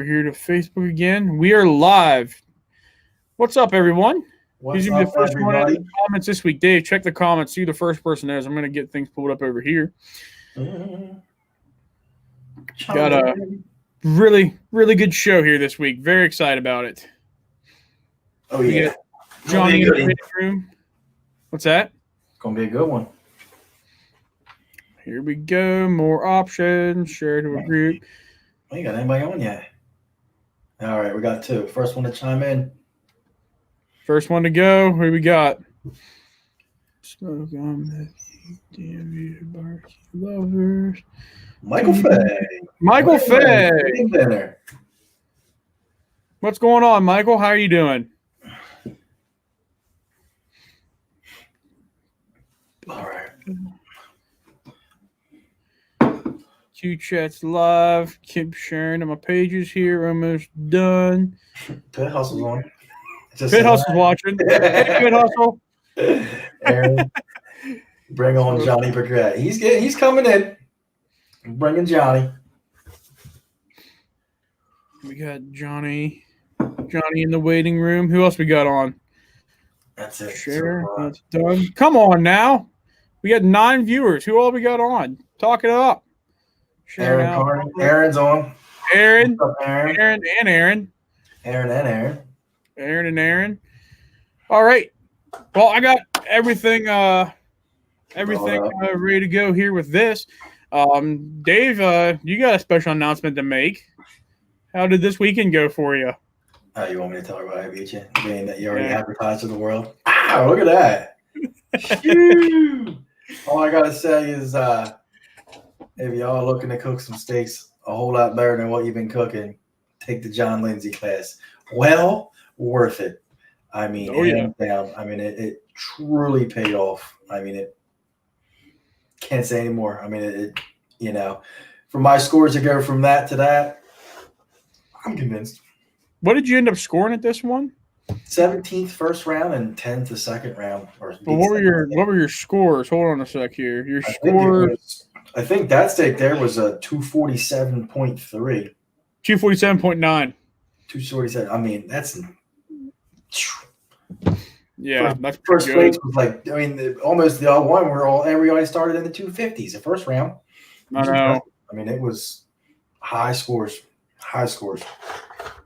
We're here to Facebook again. We are live. What's up, everyone? Who's What's gonna be up, the first one in everybody? the comments this week? Dave, check the comments. See who the first person is. I'm gonna get things pulled up over here. Got a really, really good show here this week. Very excited about it. Oh, We yeah. got Johnny in the waiting room. What's that? It's going to be a good one. Here we go. More options. Share to a group. We ain't got anybody on yet. All right, we got two. First one to chime in. First one to go. Who we got? Smoke on the barbecue lovers. Michael Fay. Michael Fay. Dinner. What's going on, Michael? How are you doing? All right. Two chats live. Keep sharing on my pages here. Almost done. Pit Hustle's on. Pit Hustle's watching. Hey, Pit Hustle. Aaron, bring on Johnny Burkett. He's coming in. I'm bringing Johnny. We got Johnny in the waiting room. Who else we got on? That's it. Share. That's done. Come on now. We got 9 viewers. Who all we got on? Talk it up. Aaron Carney. Aaron's on. Aaron. What's up, Aaron? Aaron and Aaron. Aaron and Aaron. Aaron and Aaron. All right. Well, I got everything ready to go here with this. Dave, you got a special announcement to make. How did this weekend go for you? Oh, you want me to talk about it, beat you? Being that you already advertised to the world. Ah, look at that. Shoo! All I gotta say is if y'all are looking to cook some steaks a whole lot better than what you've been cooking, take the John Lindsay class. Well worth it. I mean, hands down. I mean, it truly paid off. I mean, it can't say anymore. I mean, for my scores to go from that to that, I'm convinced. What did you end up scoring at this one? 17th first round and 10th the second round. What were your scores? Hold on a sec here. Your scores. I think that steak there was a 247.3. 247.9. 247. I mean, that's. Yeah, that's first place was like. I mean, almost the all one. Everybody started in the 250s the first round. I know. I mean, it was high scores. High scores.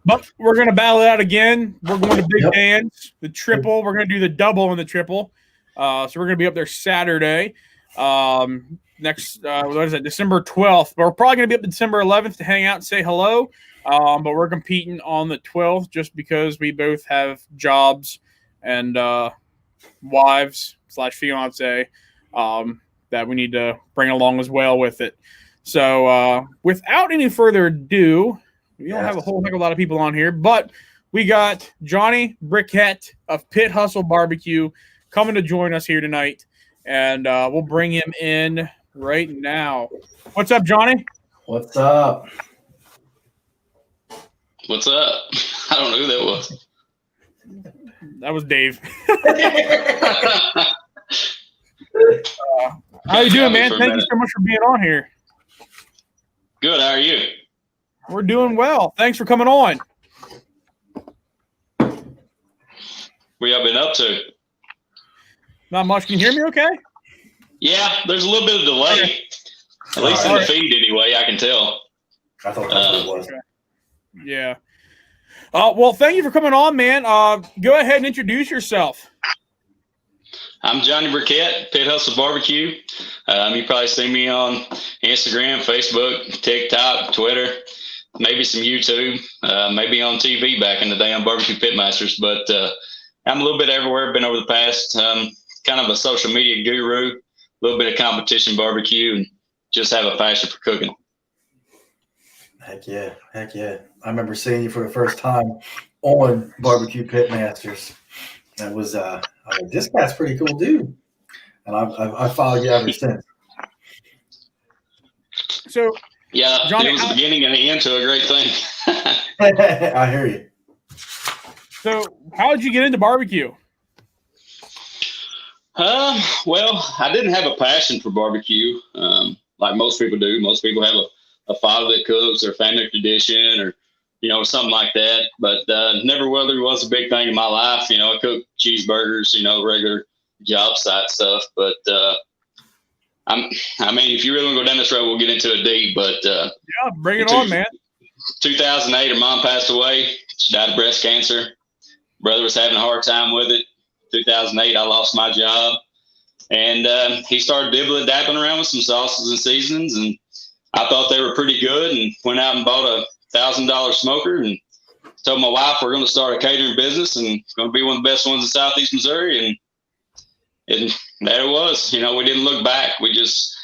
But we're going to battle it out again. We're going to Big Dance, the triple. We're going to do the double and the triple. So we're going to be up there Saturday. Next, what is it, December 12th. But we're probably going to be up December 11th to hang out and say hello. But we're competing on the 12th just because we both have jobs and wives/fiance that we need to bring along as well with it. So without any further ado, we don't have a whole heck of a lot of people on here, but we got Johnny Briquette of Pit Hustle BBQ coming to join us here tonight, and we'll bring him in right now. What's up, Johnny? What's up? What's up? I don't know who that was. That was Dave. How you doing, man? Thank you so much for being on here. Good. How are you? We're doing well. Thanks for coming on. What y'all been up to? Not much. Can you hear me okay? Yeah, there's a little bit of delay. Okay. At least in the feed anyway, I can tell. I thought that's what it was. Okay. Yeah. Well, thank you for coming on, man. Go ahead and introduce yourself. I'm Johnny Briquette, Pit Hustle BBQ. You probably see me on Instagram, Facebook, TikTok, Twitter, maybe some YouTube, maybe on TV back in the day on Barbecue Pitmasters. But I'm a little bit everywhere. Been over the past, kind of a social media guru, a little bit of competition barbecue, and just have a passion for cooking. Heck yeah. I remember seeing you for the first time on Barbecue Pitmasters. That was I was like, this guy's pretty cool dude, and I followed you ever since. So yeah, Johnny, it was the beginning and the end to a great thing. I hear you. So how did you get into barbecue? Well, I didn't have a passion for barbecue like most people do. Most people have a father that cooks or family tradition or something like that. But never really was a big thing in my life. I cooked cheeseburgers, regular job site stuff. But if you really want to go down this road, we'll get into it deep. But yeah, bring it on, man. 2008, her mom passed away. She died of breast cancer. Brother was having a hard time with it. 2008, I lost my job. And he started dabbling around with some sauces and seasonings. And I thought they were pretty good and went out and bought a $1,000 smoker and told my wife we're going to start a catering business and going to be one of the best ones in Southeast Missouri. And there it was. We didn't look back. We just,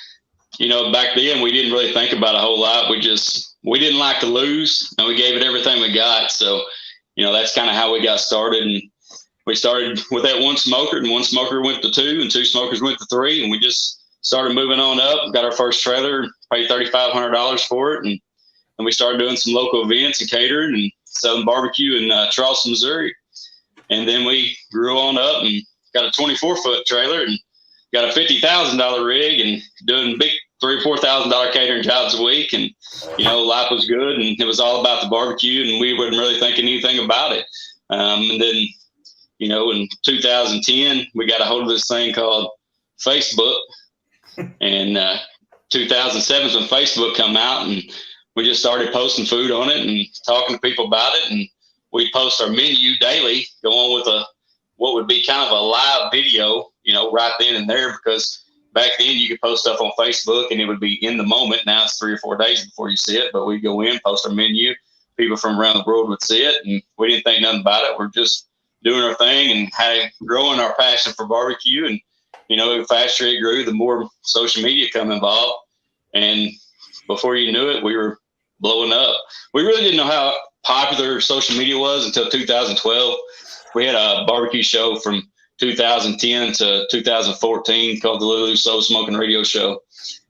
back then we didn't really think about a whole lot. We didn't like to lose, and we gave it everything we got. So, that's kind of how we got started. And we started with that one smoker, and one smoker went to two, and two smokers went to three, and we just started moving on up. Got our first trailer, paid $3,500 for it, and we started doing some local events and catering and selling barbecue in Charleston, Missouri. And then we grew on up and got a 24-foot trailer and got a $50,000 rig and doing big $3,000 or $4,000 catering jobs a week. And, life was good, and it was all about the barbecue, and we wasn't really thinking anything about it. And then, in 2010, we got a hold of this thing called Facebook. And 2007 is when Facebook come out, and we just started posting food on it and talking to people about it. And we post our menu daily, go on with what would be kind of a live video, right then and there, because back then you could post stuff on Facebook and it would be in the moment. Now it's 3 or 4 days before you see it, but we'd go in, post our menu. People from around the world would see it, and we didn't think nothing about it. We're just doing our thing and growing our passion for barbecue. And, the faster it grew, the more social media come involved. And before you knew it, we were blowing up. We really didn't know how popular social media was until 2012. We had a barbecue show from 2010 to 2014 called the Lulu Soul Smoking Radio Show.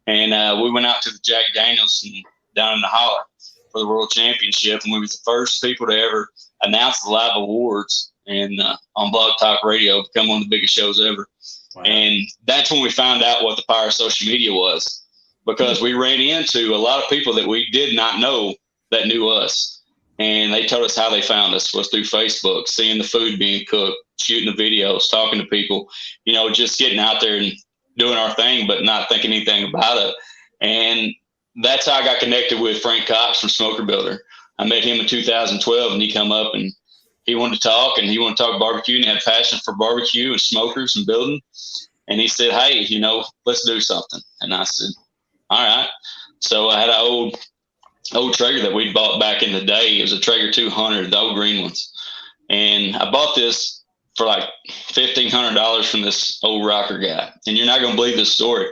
And we went out to the Jack Daniels down in the Holler for the World Championship. And we was the first people to ever announce the live awards and on Blog Talk Radio, become one of the biggest shows ever. Wow. And that's when we found out what the power of social media was, because we ran into a lot of people that we did not know that knew us. And they told us how they found us was through Facebook, seeing the food being cooked, shooting the videos, talking to people, just getting out there and doing our thing, but not thinking anything about it. And that's how I got connected with Frank Cox from Smoker Builder. I met him in 2012, and he come up and he wanted to talk, and he wanted to talk barbecue, and he had a passion for barbecue and smokers and building. And he said, hey, let's do something. And I said, all right. So I had an old Traeger that we bought back in the day. It was a Traeger 200, the old green ones. And I bought this for like $1,500 from this old rocker guy. And you're not going to believe this story.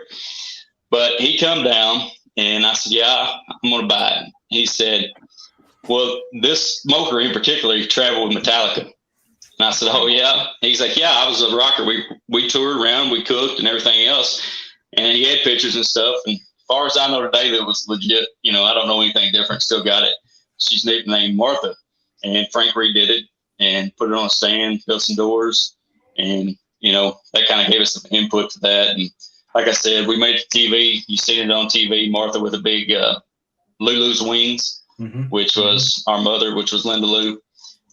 But he come down, and I said, yeah, I'm going to buy it. He said, well, this smoker in particular, he traveled with Metallica. And I said, oh, yeah? He's like, yeah, I was a rocker. We toured around, we cooked and everything else. And he had pictures and stuff. And as far as I know today, that was legit. I don't know anything different. Still got it. She's named Martha. And Frank redid it and put it on a stand, built some doors. And, that kind of gave us some input to that. And like I said, we made the TV. You seen it on TV, Martha with a big Lulu's wings. Mm-hmm. Which was our mother, which was Linda Lou.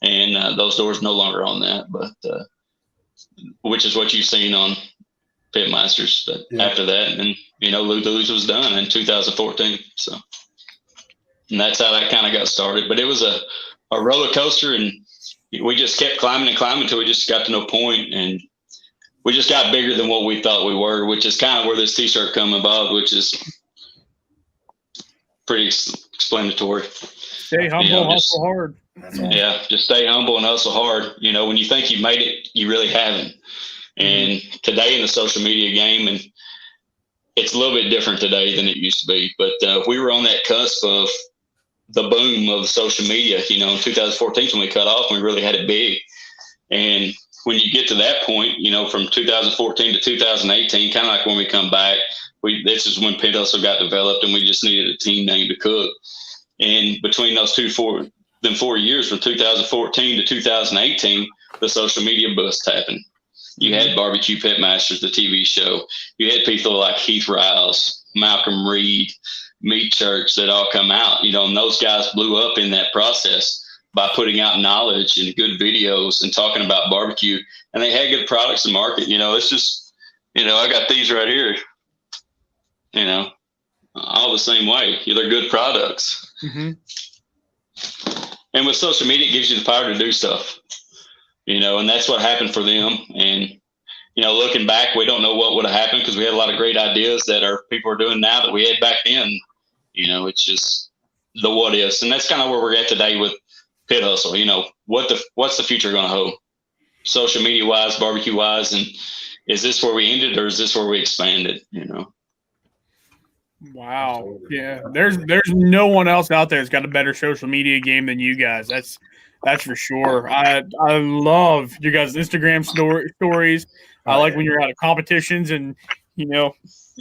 And those doors no longer on that, but which is what you've seen on Pitmasters. But yeah. After that, and Lulu's was done in 2014. So, and that's how that kind of got started. But it was a roller coaster, and we just kept climbing and climbing until we just got to no point, and we just got bigger than what we thought we were, which is kind of where this T-shirt come involved, which is pretty explanatory. Stay humble, hustle hard. Yeah, just stay humble and hustle hard. When you think you made it, you really haven't. And today in the social media game, and it's a little bit different today than it used to be, but we were on that cusp of the boom of social media, in 2014 when we cut off, and we really had it big. And when you get to that point, from 2014 to 2018, kind of like when we come back, this is when Pit Hustle got developed, and we just needed a team name to cook. And between those 4 years, from 2014 to 2018, the social media bust happened. You had Barbecue Pitmasters, the TV show. You had people like Heath Riles, Malcolm Reed, meat shirts that all come out, and those guys blew up in that process by putting out knowledge and good videos and talking about barbecue, and they had good products to market. It's just, I got these right here, all the same way. They're good products. Mm-hmm. And with social media, it gives you the power to do stuff, and that's what happened for them. And, looking back, we don't know what would have happened because we had a lot of great ideas that people are doing now that we had back then. It's just the what ifs. And that's kind of where we're at today with Pit Hustle. What's the future going to hold? Social media wise, barbecue wise, and is this where we ended or is this where we expanded? Wow. Yeah. There's no one else out there that's got a better social media game than you guys. That's for sure. I love you guys' Instagram stories. I like when you're out of competitions and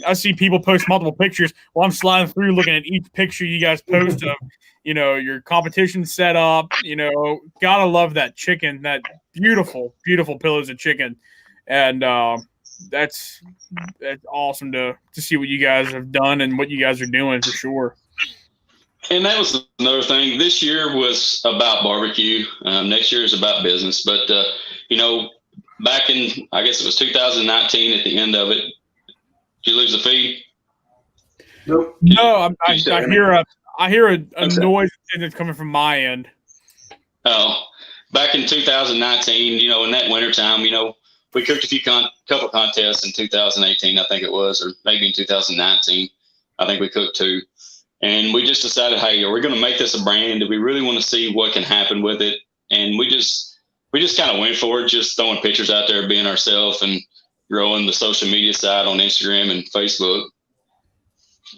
I see people post multiple pictures while I'm sliding through looking at each picture you guys post of your competition setup. Gotta love that chicken, that beautiful, beautiful pillows of chicken. And that's awesome to see what you guys have done and what you guys are doing for sure. And that was another thing. This year was about barbecue. Next year is about business. But, back in, I guess it was 2019 at the end of it, did you lose the feed? Nope. No, I hear a noise and it's coming from my end. Oh, back in 2019, in that wintertime, we cooked a couple contests in 2018, I think it was, or maybe in 2019. I think we cooked 2. And we just decided, hey, are we going to make this a brand? Do we really want to see what can happen with it? And we just kind of went for it, just throwing pictures out there, being ourselves and growing the social media side on Instagram and Facebook.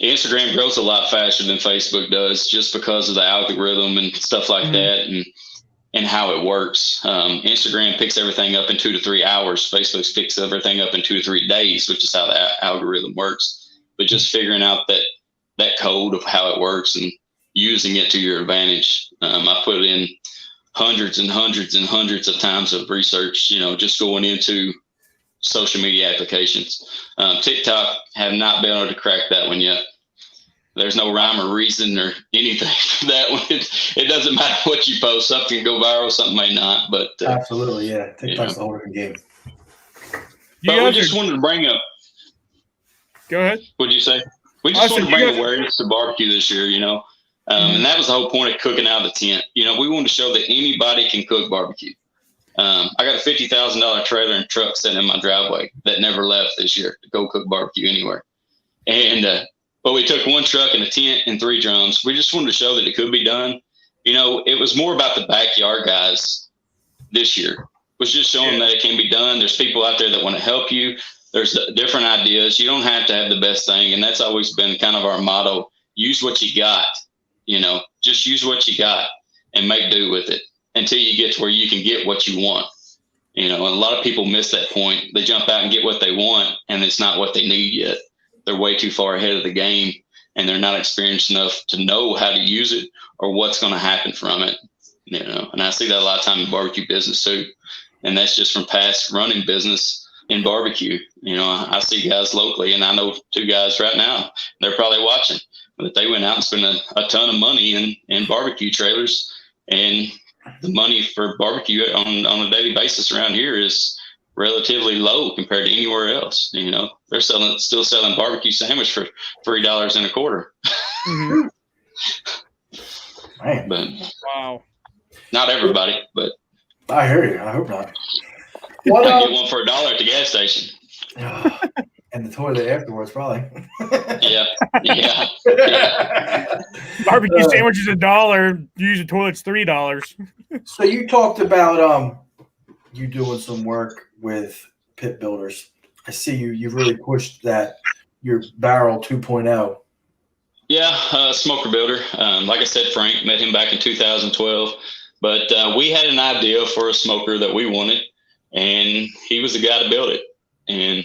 Instagram grows a lot faster than Facebook does just because of the algorithm and stuff like that and how it works. Instagram picks everything up in 2 to 3 hours. Facebook picks everything up in 2 to 3 days, which is how the algorithm works. But just figuring out that code of how it works and using it to your advantage. I put in hundreds and hundreds and hundreds of times of research, just going into social media applications. TikTok have not been able to crack that one yet. There's no rhyme or reason or anything for that one. It doesn't matter what you post. Something can go viral, something may not. But absolutely, yeah. TikTok's a whole different game. But we just wanted to bring up. Go ahead. What did you say? We just wanted to bring awareness to barbecue this year, and that was the whole point of cooking out of the tent. We wanted to show that anybody can cook barbecue. I got a $50,000 trailer and truck sitting in my driveway that never left this year to go cook barbecue anywhere. And but we took 1 truck and a tent and 3 drums. We just wanted to show that it could be done. It was more about the backyard guys this year. It was just showing that it can be done. There's people out there that want to help you. There's different ideas. You don't have to have the best thing. And that's always been kind of our motto. Use what you got, just use what you got and make do with it until you get to where you can get what you want. And a lot of people miss that point. They jump out and get what they want and it's not what they need yet. They're way too far ahead of the game and they're not experienced enough to know how to use it or what's going to happen from it. And I see that a lot of time in barbecue business too. And that's just from past running business in barbecue. I see guys locally and I know 2 guys right now, they're probably watching, but they went out and spent a ton of money in barbecue trailers, and the money for barbecue on a daily basis around here is relatively low compared to anywhere else. They're still selling barbecue sandwich for $3.25. Mm-hmm. But wow, not everybody, but I hear you. I hope not. I get one for $1 at the gas station. And the toilet afterwards, probably. Yeah. Barbecue sandwich is $1. Use the toilet's $3. So you talked about you doing some work with pit builders. I see you've really pushed your barrel 2.0. Yeah, smoker builder. Like I said, Frank, met him back in 2012. But we had an idea for a smoker that we wanted, and he was the guy to build it. And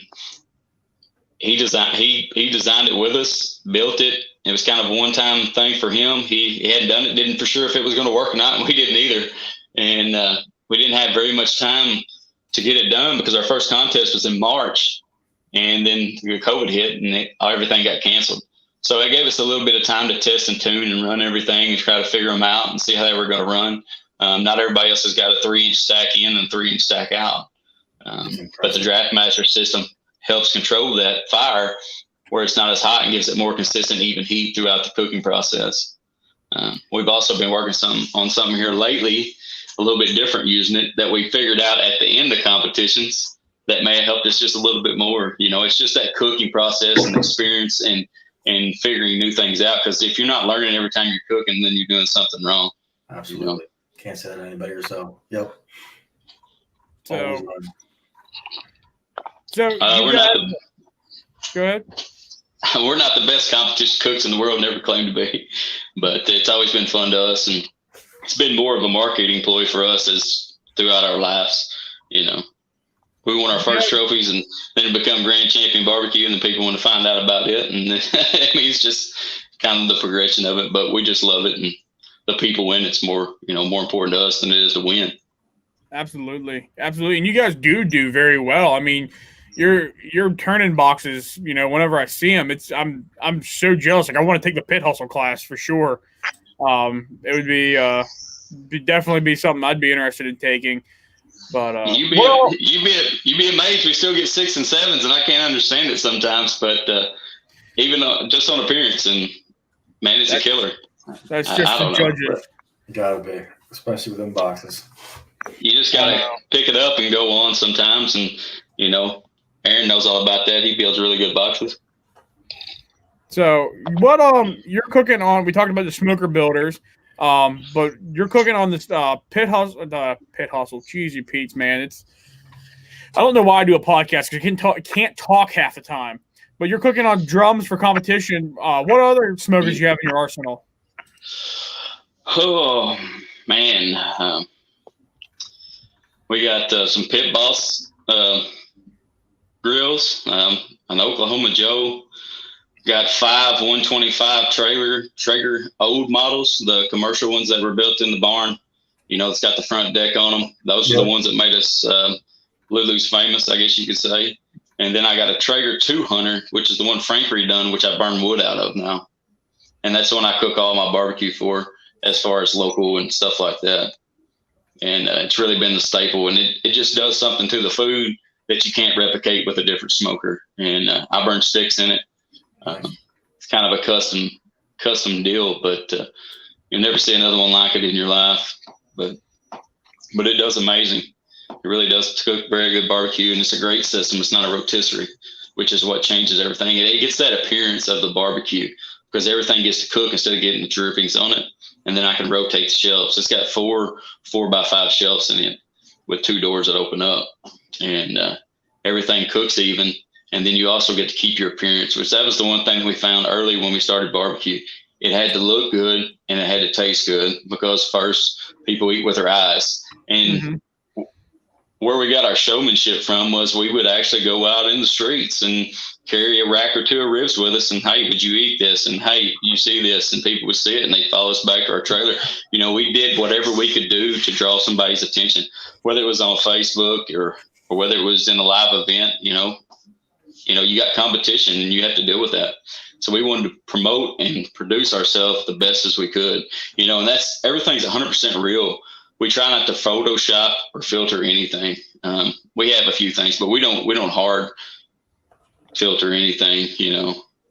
he designed it with us, built it. It was kind of a one-time thing for him. He hadn't done it, didn't for sure if it was going to work or not, and we didn't either. And we didn't have very much time to get it done because our first contest was in March, and then COVID hit and everything got canceled. So it gave us a little bit of time to test and tune and run everything and try to figure them out and see how they were going to run. Not everybody else has got a 3-inch stack in and 3-inch stack out. But the DraftMaster system helps control that fire where it's not as hot and gives it more consistent, even heat throughout the cooking process. We've also been working on something here lately, a little bit different using it that we figured out at the end of competitions that may have helped us just a little bit more. It's just that cooking process and experience and figuring new things out. Because if you're not learning every time you're cooking, then you're doing something wrong. Absolutely. Can't say that to anybody yourself. Yep. So go ahead. We're not the best competition cooks in the world, never claimed to be, but it's always been fun to us, and it's been more of a marketing ploy for us as throughout our lives. We won our first trophies and then become grand champion barbecue, and the people want to find out about it, and it's just kind of the progression of it. But we just love it, and the people win. It's more important to us than it is to win. Absolutely, and you guys do very well. I mean, you're turning boxes. Whenever I see them, I'm so jealous. Like, I want to take the Pit Hustle class for sure. It would be definitely be something I'd be interested in taking. But you'd be amazed. We still get 6 and 7s, and I can't understand it sometimes. But even just on appearance, and man, it's a killer. That's just the judges. Gotta be, especially with them boxes. You just gotta pick it up and go on sometimes, and Aaron knows all about that. He builds really good boxes. So what you're cooking on? We talked about the smoker builders. But you're cooking on this Pit Hustle Cheesy Pete's, man. I don't know why I do a podcast because I can't talk half the time. But you're cooking on drums for competition. What other smokers do you have in your arsenal? Oh man, we got some Pit Boss grills, an Oklahoma Joe. Got 5 125 Traeger old models, the commercial ones that were built in the barn. It's got the front deck on them. Those are the ones that made us Lulu's famous, I guess you could say. And then I got a Traeger 200, which is the one Frank redone, which I burn wood out of now. And that's the one I cook all my barbecue for, as far as local and stuff like that. And it's really been the staple. And it just does something to the food that you can't replicate with a different smoker. And I burn sticks in it. It's kind of a custom deal, but you'll never see another one like it in your life. But it does amazing. It really does cook very good barbecue, and it's a great system. It's not a rotisserie, which is what changes everything. It gets that appearance of the barbecue because everything gets to cook instead of getting the drippings on it. And then I can rotate the shelves. It's got 4 4x5 shelves in it with 2 doors that open up, and everything cooks even. And then you also get to keep your appearance, which that was the one thing that we found early when we started barbecue. It had to look good and it had to taste good because first people eat with their eyes. And where we got our showmanship from was we would actually go out in the streets and carry a rack or 2 of ribs with us. And, hey, would you eat this? And, hey, you see this? And people would see it and they'd follow us back to our trailer. We did whatever we could do to draw somebody's attention, whether it was on Facebook or whether it was in a live event. You got competition and you have to deal with that. So we wanted to promote and produce ourselves the best as we could, and that's everything's 100% real. We try not to Photoshop or filter anything. We have a few things, but we don't hard filter anything.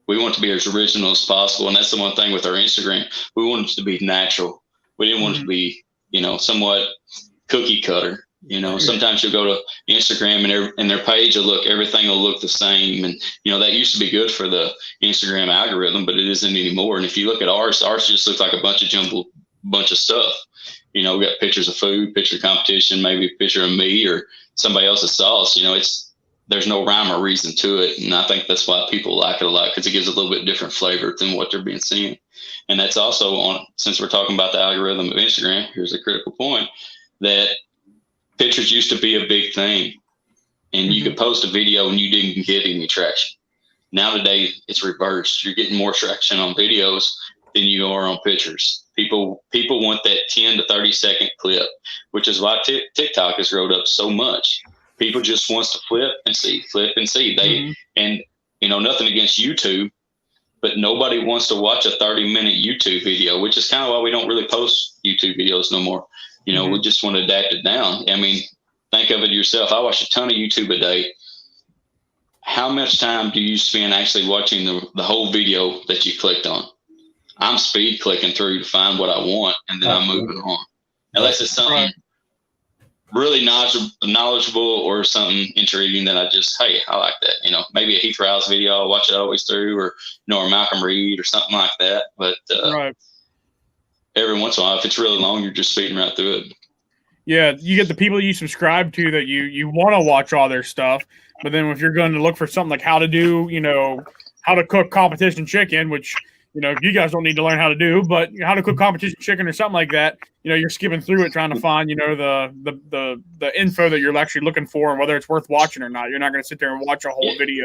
We want to be as original as possible. And that's the one thing with our Instagram. We want it to be natural. We didn't want it to be, somewhat cookie cutter. Sometimes you'll go to Instagram and their page everything will look the same. And, that used to be good for the Instagram algorithm, but it isn't anymore. And if you look at ours just looks like a bunch of stuff. We got pictures of food, picture of competition, maybe a picture of me or somebody else's sauce. There's no rhyme or reason to it. And I think that's why people like it a lot, because it gives a little bit different flavor than what they're being seen. And that's also since we're talking about the algorithm of Instagram, here's a critical point, that pictures used to be a big thing, and you could post a video and you didn't get any traction. Nowadays, it's reversed. You're getting more traction on videos than you are on pictures. People want that 10 to 30 second clip, which is why TikTok has grown up so much. People just wants to flip and see. And nothing against YouTube, but nobody wants to watch a 30-minute YouTube video, which is kind of why we don't really post YouTube videos no more. We just want to adapt it down. I mean, think of it yourself. I watch a ton of YouTube a day. How much time do you spend actually watching the whole video that you clicked on? I'm speed clicking through to find what I want, and then I'm moving on. Unless it's something really knowledgeable or something intriguing that hey, I like that. Maybe a Heath Rouse video, I'll watch it all the way through, or or Malcolm Reed or something like that. But every once in a while, if it's really long, you're just speeding right through it. Yeah, you get the people you subscribe to that you want to watch all their stuff, but then if you're going to look for something like how to do, how to cook competition chicken, which you guys don't need to learn how to do, but how to cook competition chicken or something like that, you're skipping through it trying to find, the info that you're actually looking for and whether it's worth watching or not. You're not going to sit there and watch a whole video.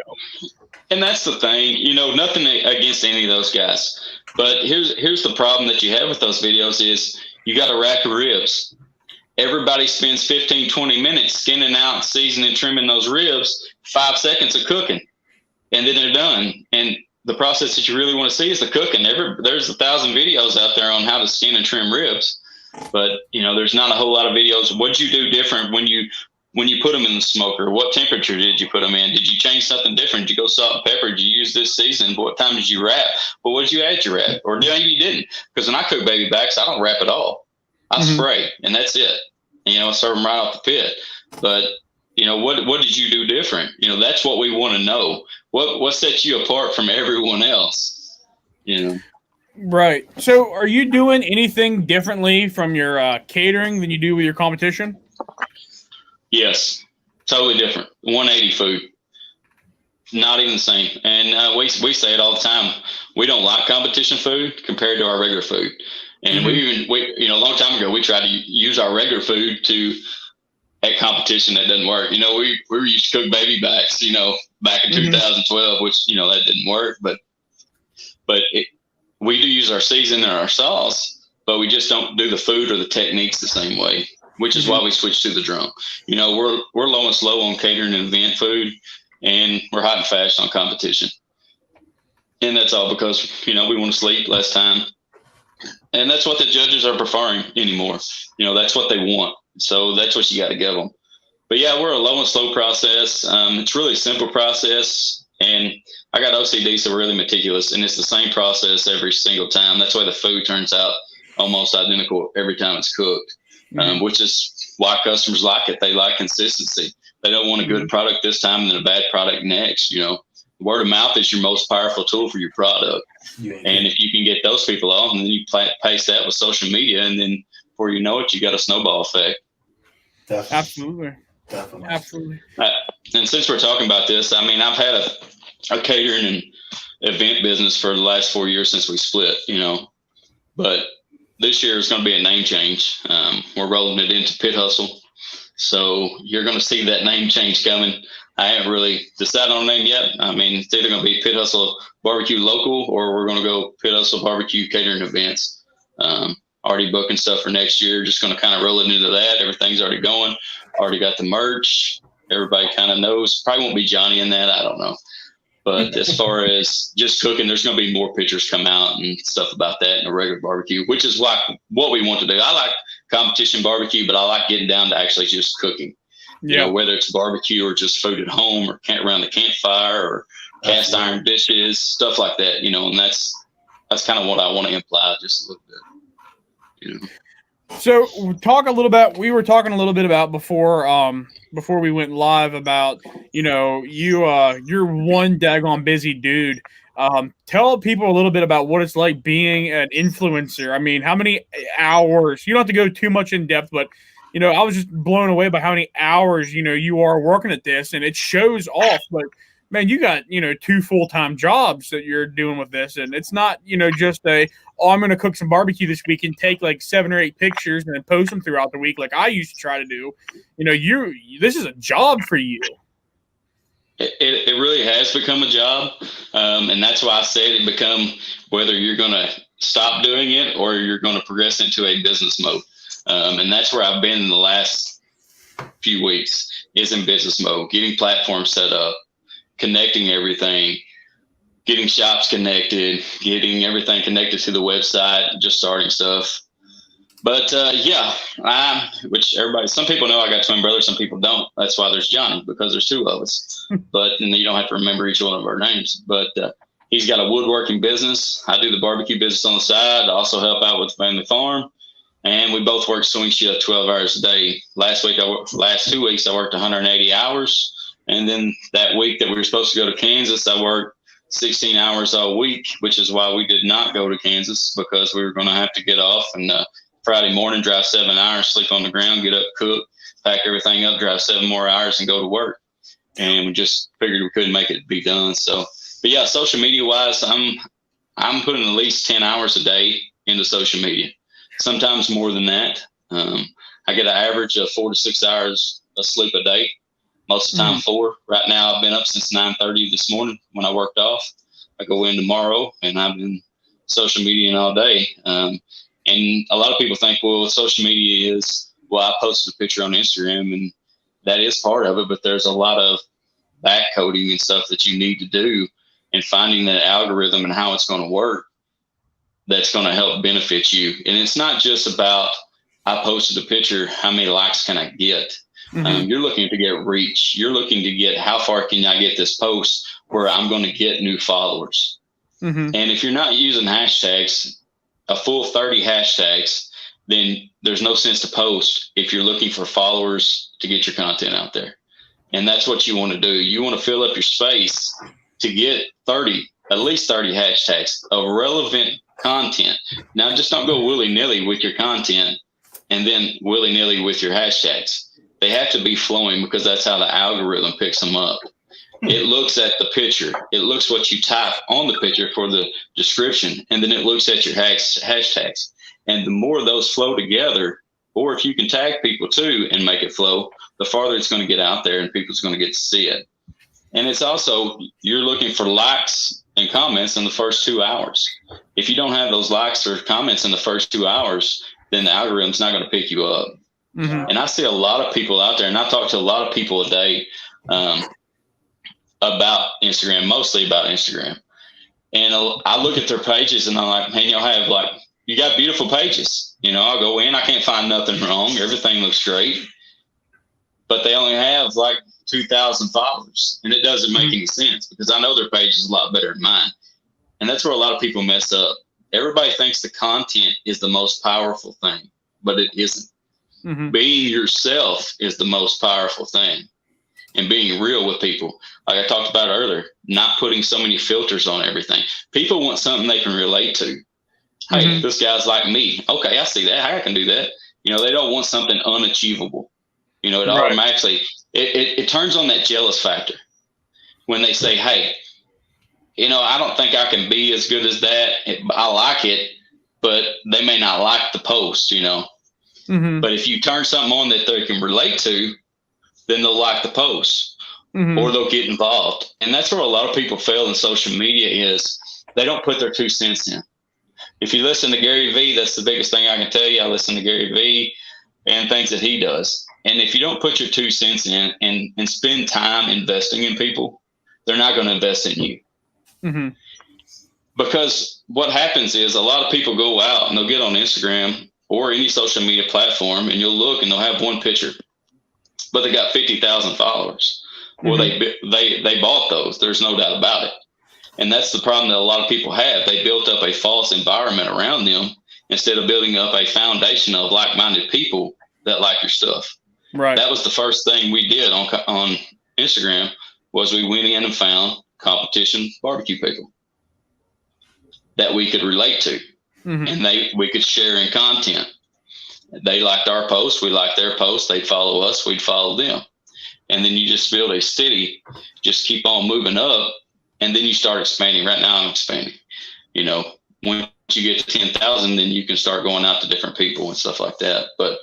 And that's the thing, nothing against any of those guys, but here's the problem that you have with those videos is you got a rack of ribs. Everybody spends 15, 20 minutes skinning out, seasoning, trimming those ribs, 5 seconds of cooking, and then they're done. And the process that you really want to see is the cooking. There's 1,000 videos out there on how to skin and trim ribs, but there's not a whole lot of videos. What'd you do different when you put them in the smoker? What temperature did you put them in? Did you change something different? Did you go salt and pepper? Did you use this seasoning? What time did you wrap? Well, what did you add to wrap? Or maybe you didn't? Because when I cook baby backs, I don't wrap at all. I spray, and that's it. I serve them right off the pit. But what did you do different? That's what we want to know. What sets you apart from everyone else? Right. So are you doing anything differently from your catering than you do with your competition? Yes, totally different. 180 food. Not even the same. And we say it all the time. We don't like competition food compared to our regular food. And we a long time ago, we tried to use our regular food at competition. That doesn't work. We used to cook baby backs, back in 2012, which, that didn't work. But we do use our seasoning and our sauce, but we just don't do the food or the techniques the same way, which is why we switched to the drum. We're low and slow on catering and event food, and we're hot and fast on competition. And that's all because, we want to sleep less time. And that's what the judges are preferring anymore. That's what they want. So that's what you got to give them. But yeah, we're a low and slow process. It's really a simple process. And I got OCD, so we're really meticulous. And it's the same process every single time. That's why the food turns out almost identical every time it's cooked, which is why customers like it. They like consistency. They don't want a good product this time and then a bad product next. Word of mouth is your most powerful tool for your product. And if you can get those people on, and then you paste that with social media, and then before you know it, you got a snowball effect. Definitely. Absolutely. And since we're talking about this, I mean, I've had a catering and event business for the last 4 years since we split, but this year is going to be a name change. We're rolling it into Pit Hustle. So you're going to see that name change coming. I haven't really decided on a name yet. I mean, it's either going to be Pit Hustle BBQ Local, or we're going to go Pit Hustle BBQ Catering Events. Already booking stuff for next year. Just going to kind of roll it into that. Everything's already going. Already got the merch. Everybody kind of knows. Probably won't be Johnny in that. I don't know. But as far as just cooking, there's going to be more pictures come out and stuff about that in a regular barbecue, which is what we want to do. I like competition barbecue, but I like getting down to actually just cooking. Whether it's barbecue or just food at home or around the campfire or cast iron dishes, stuff like that, and that's kind of what I want to imply just a little bit. So we were talking a little bit about before we went live about, you're one daggone busy dude. Tell people a little bit about what it's like being an influencer. I mean, how many hours, you don't have to go too much in depth, but I was just blown away by how many hours, you are working at this, and it shows off. But man, you got, 2 full-time jobs that you're doing with this. And it's not, just I'm going to cook some barbecue this week and take like 7 or 8 pictures and then post them throughout the week. Like I used to try to do, this is a job for you. It really has become a job. And that's why I said it become whether you're going to stop doing it or you're going to progress into a business mode. And that's where I've been in the last few weeks, is in business mode, getting platforms set up, connecting everything, getting shops connected, getting everything connected to the website, just starting stuff. But which some people know I got twin brothers, some people don't. That's why there's Johnny, because there's two of us. But and you don't have to remember each one of our names. But he's got a woodworking business. I do the barbecue business on the side. I also help out with the family farm. And we both work swing shift 12 hours a day. Last 2 weeks, I worked 180 hours. And then that week that we were supposed to go to Kansas, I worked 16 hours all week, which is why we did not go to Kansas, because we were going to have to get off and Friday morning, drive 7 hours, sleep on the ground, get up, cook, pack everything up, drive 7 more hours and go to work. And we just figured we couldn't make it be done. So, but yeah, social media wise, I'm putting at least 10 hours a day into social media, sometimes more than that. I get an average of 4 to 6 hours of sleep a day. Most of the time, 4. Right now, I've been up since 9:30 this morning when I worked off. I go in tomorrow, and I've been social media all day. And a lot of people think, well, social media is, well, I posted a picture on Instagram, and that is part of it, but there's a lot of back coding and stuff that you need to do, and finding that algorithm and how it's going to work that's going to help benefit you. And it's not just about, I posted a picture, how many likes can I get? You're looking to get reach. You're looking to get, how far can I get this post where I'm going to get new followers? And if you're not using hashtags, a full 30 hashtags, then there's no sense to post if you're looking for followers to get your content out there. And that's what you want to do. You want to fill up your space to get at least 30 hashtags of relevant content. Now, just don't go willy-nilly with your content and then willy-nilly with your hashtags. They have to be flowing, because that's how the algorithm picks them up. It looks at the picture. It looks what you type on the picture for the description, and then it looks at your hashtags. And the more those flow together, or if you can tag people too and make it flow, the farther it's going to get out there and people's going to get to see it. And it's also, you're looking for likes and comments in the first 2 hours. If you don't have those likes or comments in the first 2 hours, then the algorithm's not going to pick you up. And I see a lot of people out there, and I talk to a lot of people a day about Instagram, mostly about Instagram. And I look at their pages and I'm like, man, you got beautiful pages. I'll go in, I can't find nothing wrong. Everything looks great. But they only have like 2,000 followers. And it doesn't make any sense, because I know their page is a lot better than mine. And that's where a lot of people mess up. Everybody thinks the content is the most powerful thing, but it isn't. Being yourself is the most powerful thing, and being real with people. Like I talked about earlier, not putting so many filters on everything. People want something they can relate to. Hey, this guy's like me. Okay, I see that. I can do that. They don't want something unachievable. It automatically, it turns on that jealous factor when they say, hey, I don't think I can be as good as that. I like it, but they may not like the post, But if you turn something on that they can relate to, then they'll like the post, or they'll get involved. And that's where a lot of people fail in social media, is they don't put their 2 cents in. If you listen to Gary Vee, that's the biggest thing I can tell you. I listen to Gary Vee and things that he does. And if you don't put your 2 cents in and spend time investing in people, they're not going to invest in you. Because what happens is a lot of people go out and they'll get on Instagram or any social media platform, and you'll look and they'll have one picture, but they got 50,000 followers. Well, they bought those. There's no doubt about it. And that's the problem that a lot of people have. They built up a false environment around them instead of building up a foundation of like-minded people that like your stuff. Right. That was the first thing we did on Instagram, was we went in and found competition barbecue people that we could relate to. And we could share in content. They liked our post, we liked their post, they'd follow us, we'd follow them. And then you just build a steady, just keep on moving up, and then you start expanding. Right now I'm expanding. Once you get to 10,000, then you can start going out to different people and stuff like that. But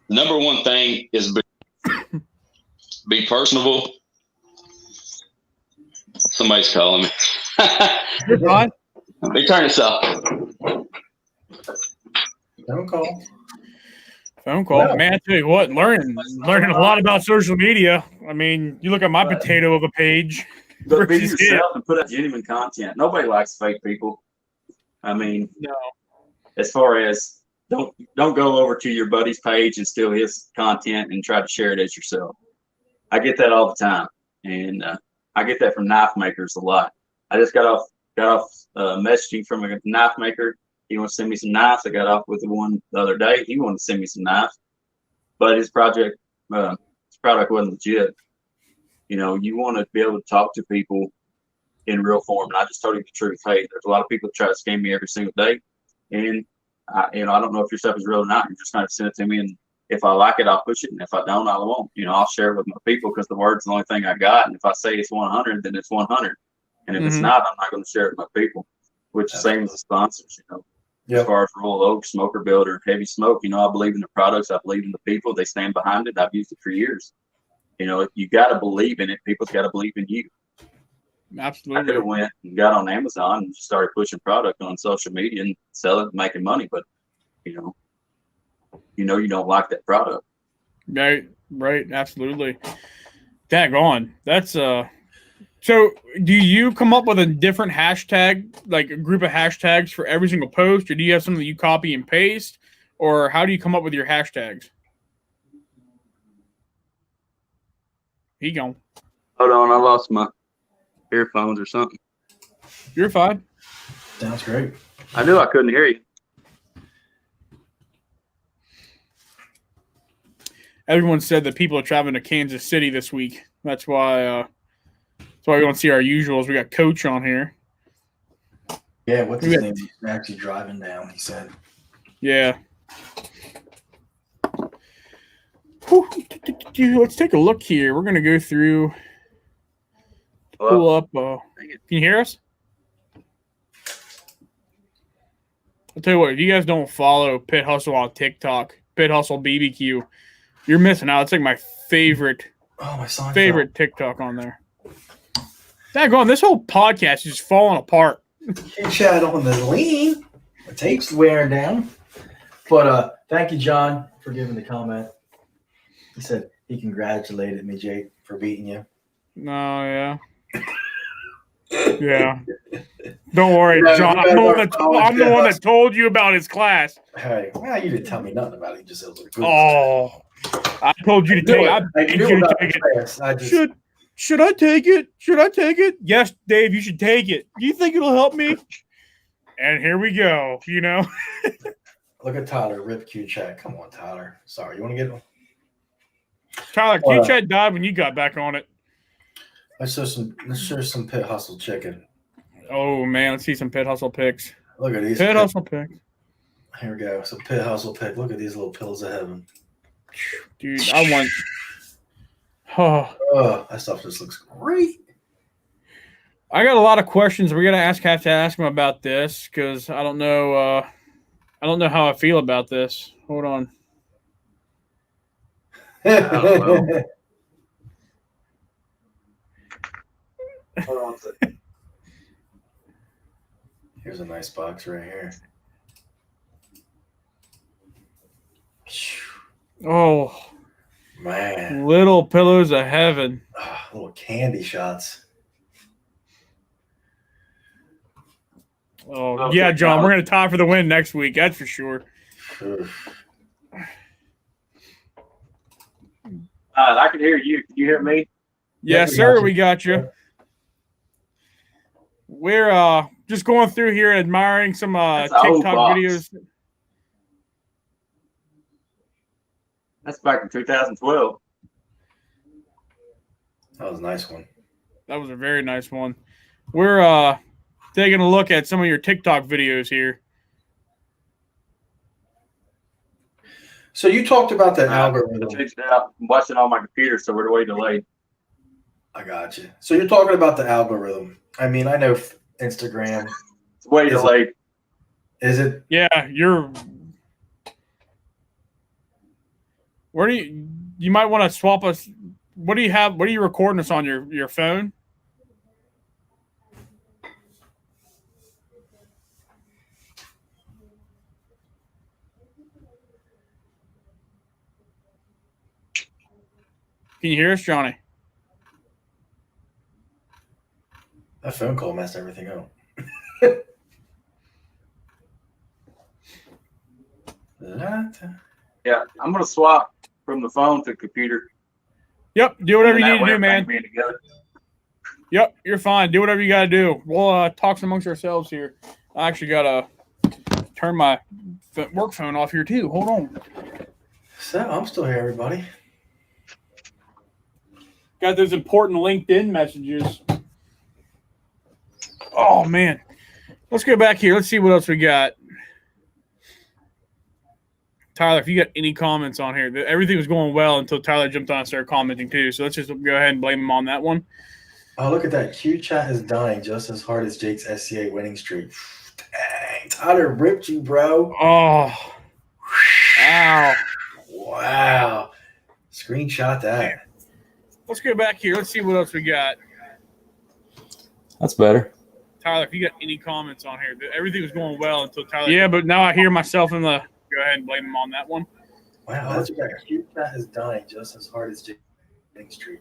the number one thing is be personable. Somebody's calling me. You're fine. They turn this off. Phone call. Wow. Man, I tell you what, learning a lot about social media. I mean, you look at my potato of a page. But be yourself and put out genuine content. Nobody likes fake people. I mean, No. As far as don't go over to your buddy's page and steal his content and try to share it as yourself. I get that all the time, and I get that from knife makers a lot. I just got off messaging from a knife maker. He wants to send me some knives. I got off with the one the other day. He wanted to send me some knives, but his product wasn't legit. You know, you want to be able to talk to people in real form. And I just told him the truth. Hey, there's a lot of people that try to scam me every single day, and I don't know if your stuff is real or not. You're just going to send it to me, and if I like it, I'll push it, and if I don't, I won't. You know, I'll share it with my people because the word's the only thing I got. And if I say it's 100, then it's 100, and if it's not, I'm not going to share it with my people. Which is the same as the sponsors, you know. Yep. As far as Royal Oak, Smoker Builder, Heavy Smoke, you know, I believe in the products. I believe in the people. They stand behind it. I've used it for years. You know, you got to believe in it. People's got to believe in you. Absolutely. I could have went and got on Amazon and started pushing product on social media and selling, making money, but you don't like that product. Right, absolutely. Daggone. That's So do you come up with a different hashtag, like a group of hashtags for every single post, or do you have something that you copy and paste, or how do you come up with your hashtags? He gone. Hold on, I lost my earphones or something. You're fine. Sounds great. I knew I couldn't hear you. Everyone said that people are traveling to Kansas City this week. That's why we don't see our usuals. We got Coach on here. Yeah, what's his name? He's actually driving down, he said. Yeah. Whew. Let's take a look here. We're going to go through, pull up. Can you hear us? I'll tell you what, if you guys don't follow Pit Hustle on TikTok, Pit Hustle BBQ, you're missing out. It's like my favorite TikTok on there. Daggone, this whole podcast is just falling apart. You chat on the lean. The tape's wearing down. But thank you, John, for giving the comment. He said he congratulated me, Jake, for beating you. No, yeah. Yeah. Don't worry, John. I'm the one that told you about his class. Hey, well, you didn't tell me nothing about it. You just said it was good. Oh, I told you to take it. Should I take it? Should I take it? Yes, Dave, you should take it. Do you think it'll help me? And here we go, you know. Look at Tyler, rip Q-Chat. Come on, Tyler. Sorry, you want to get him? Tyler, Q-Chat died when you got back on it. Let's share some Pit Hustle chicken. Oh, man, let's see some Pit Hustle pics. Look at these. Pit Hustle pics. Here we go. Some Pit Hustle pic. Look at these little pills of heaven. Dude, I want... Oh, that stuff just looks great. I got a lot of questions. We're gonna have to ask him about this because I don't know how I feel about this. Hold on. I don't know. Hold on a second. Here's a nice box right here. Oh, man. Little pillows of heaven. Little candy shots. Oh, yeah, John, we're going to tie for the win next week. That's for sure. I can hear you. Can you hear me? Yes, sir. We got you. We're just going through here admiring some TikTok videos. That's back in 2012. That was a nice one. That was a very nice one. We're taking a look at some of your TikTok videos here. So you talked about that algorithm. I changed it out. I'm watching it on my computer, so we're way delayed. I got you. So you're talking about the algorithm. I mean, I know Instagram. It's way delayed. Is it? Yeah, you're. Where do you might want to swap us? What do you have? What are you recording us on your phone? Can you hear us, Johnny? That phone call messed everything up. Yeah, I'm gonna swap from the phone to the computer. Yep, do whatever you And need that to do, way man. everything being together. Yep, you're fine. Do whatever you got to do. We'll talk amongst ourselves here. I actually got to turn my work phone off here, too. Hold on. So, I'm still here, everybody. Got those important LinkedIn messages. Oh, man. Let's go back here. Let's see what else we got. Tyler, if you got any comments on here, everything was going well until Tyler jumped on and started commenting, too. So let's just go ahead and blame him on that one. Oh, look at that. Q chat is dying just as hard as Jake's SCA winning streak. Dang, Tyler ripped you, bro. Oh. Ow. Wow. Screenshot that. Let's go back here. Let's see what else we got. That's better. Tyler, if you got any comments on here, everything was going well until Tyler. Yeah, but now I hear myself in the. Go ahead and blame him on that one. Wow, that's right. Q chat is dying just as hard as Jake's winning streak.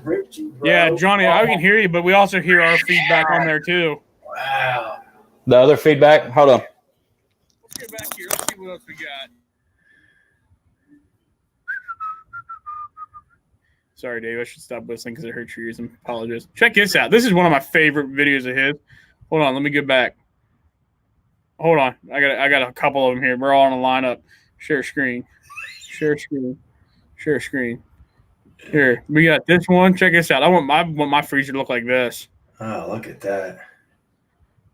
Ripped you, bro. Yeah, Johnny, I can hear you, but we also hear our feedback on there too. Wow. The other feedback? Hold on. Let's go back here. Let's see what else we got. Sorry, Dave. I should stop whistling because it hurts your ears. I apologize. Check this out. This is one of my favorite videos of his. Hold on. Let me get back. Hold on. I got a couple of them here. We're all on a lineup. Share screen. Share screen. Share screen. Here, we got this one. Check this out. I want my freezer to look like this. Oh, look at that.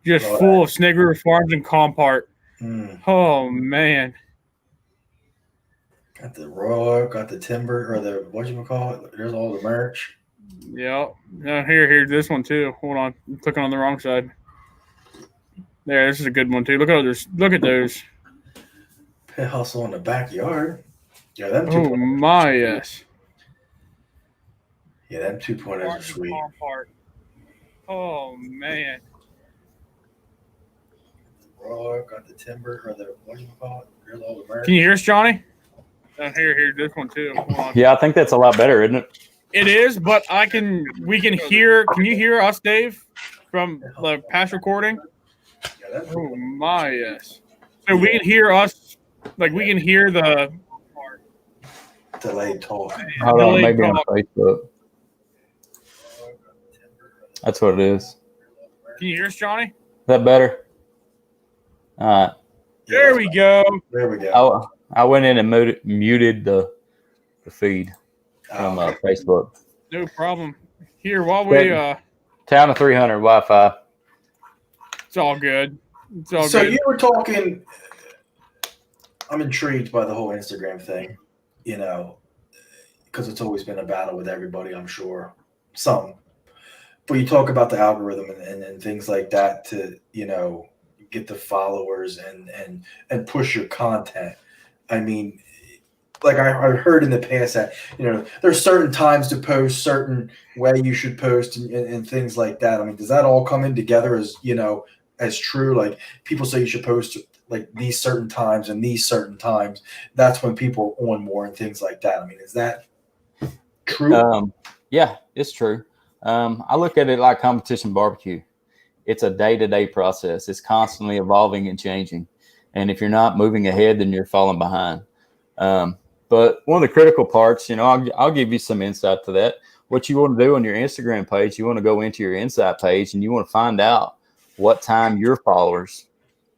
Just full of Snake River Farms and Compart. Mm. Oh, man. Got the roar, got the timber, or the, whatchamacallit? There's all the merch. Yep. Here, this one too. Hold on. I'm clicking on the wrong side. There, this is a good one too. Look at those. Pit Hustle in the backyard. Yeah, them 2 Oh, my, yes. Yeah, them 2.0s are sweet. Oh, man. Roar, got the timber, or the, whatchamacallit? There's all the merch. Can you hear us, Johnny? Here, this one too. Hold on. Yeah, I think that's a lot better, isn't it? It is, but we can hear. Can you hear us, Dave, from the past recording? Yeah, Oh my, yes. So we can hear us, like we can hear the delayed talk. Hold on, Delayed maybe on talk. Facebook. That's what it is. Can you hear us, Johnny? Is that better? All right. There we go. There we go. I went in and muted the feed from Facebook. No problem. Here, while we Town of 300 Wi-Fi. it's all good. It's all So good. you were talking. I'm intrigued by the whole Instagram thing, you know, because it's always been a battle with everybody, I'm sure. Some. But you talk about the algorithm and things like that to, you know, get the followers and push your content. I mean, like I heard in the past that, you know, there's certain times to post, certain way you should post and things like that. I mean, does that all come in together as, you know, as true? Like people say you should post like these certain times and these certain times. That's when people are on more and things like that. I mean, is that true? Yeah, it's true. I look at it like competition barbecue. It's a day-to-day process. It's constantly evolving and changing. And if you're not moving ahead, then you're falling behind. But one of the critical parts, you know, I'll give you some insight to that. What you want to do on your Instagram page, you want to go into your insight page and you want to find out what time your followers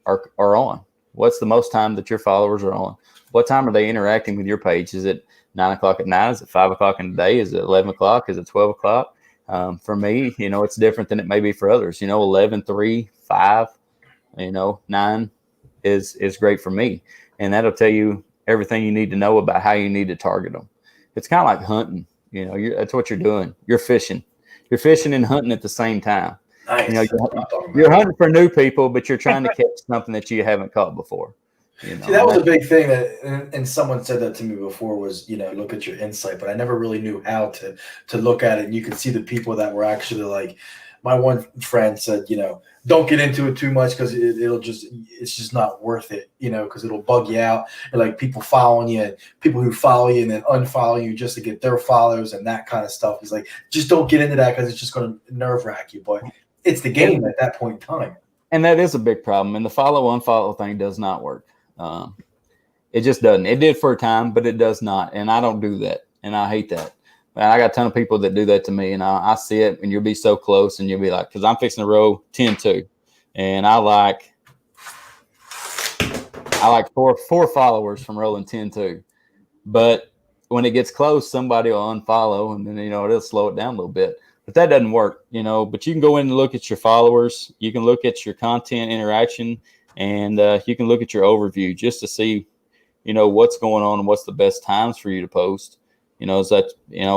are on. What's the most time that your followers are on? What time are they interacting with your page? Is it 9 o'clock at night? Is it 5 o'clock in the day? Is it 11 o'clock? Is it 12 o'clock? For me, you know, it's different than it may be for others. You know, 11, 3, 5, you know, 9 is great for me. And that'll tell you everything you need to know about how you need to target them. It's kind of like hunting. You know, that's what you're doing. You're fishing. You're fishing and hunting at the same time. Nice. You know, you're hunting for new people, but you're trying to catch something that you haven't caught before. You know? See, that was a big thing that, and someone said that to me before was, you know, look at your insight, but I never really knew how to look at it. And you could see the people that were actually like my one friend said, don't get into it too much because it's just not worth it, because it'll bug you out. And like people following you and people who follow you and then unfollow you just to get their followers and that kind of stuff. It's like, just don't get into that because it's just going to nerve wrack you. But it's the game at that point in time. And that is a big problem. And the follow-unfollow thing does not work. It just doesn't. It did for a time, but it does not. And I don't do that. And I hate that. And I got a ton of people that do that to me. And I see it, and you'll be so close, and you'll be like, because I'm fixing to roll 10-2. And I like four followers from rolling 10-2. But when it gets close, somebody will unfollow, and then, it'll slow it down a little bit. But that doesn't work, But you can go in and look at your followers. You can look at your content interaction, and you can look at your overview just to see, what's going on and what's the best times for you to post. Is that,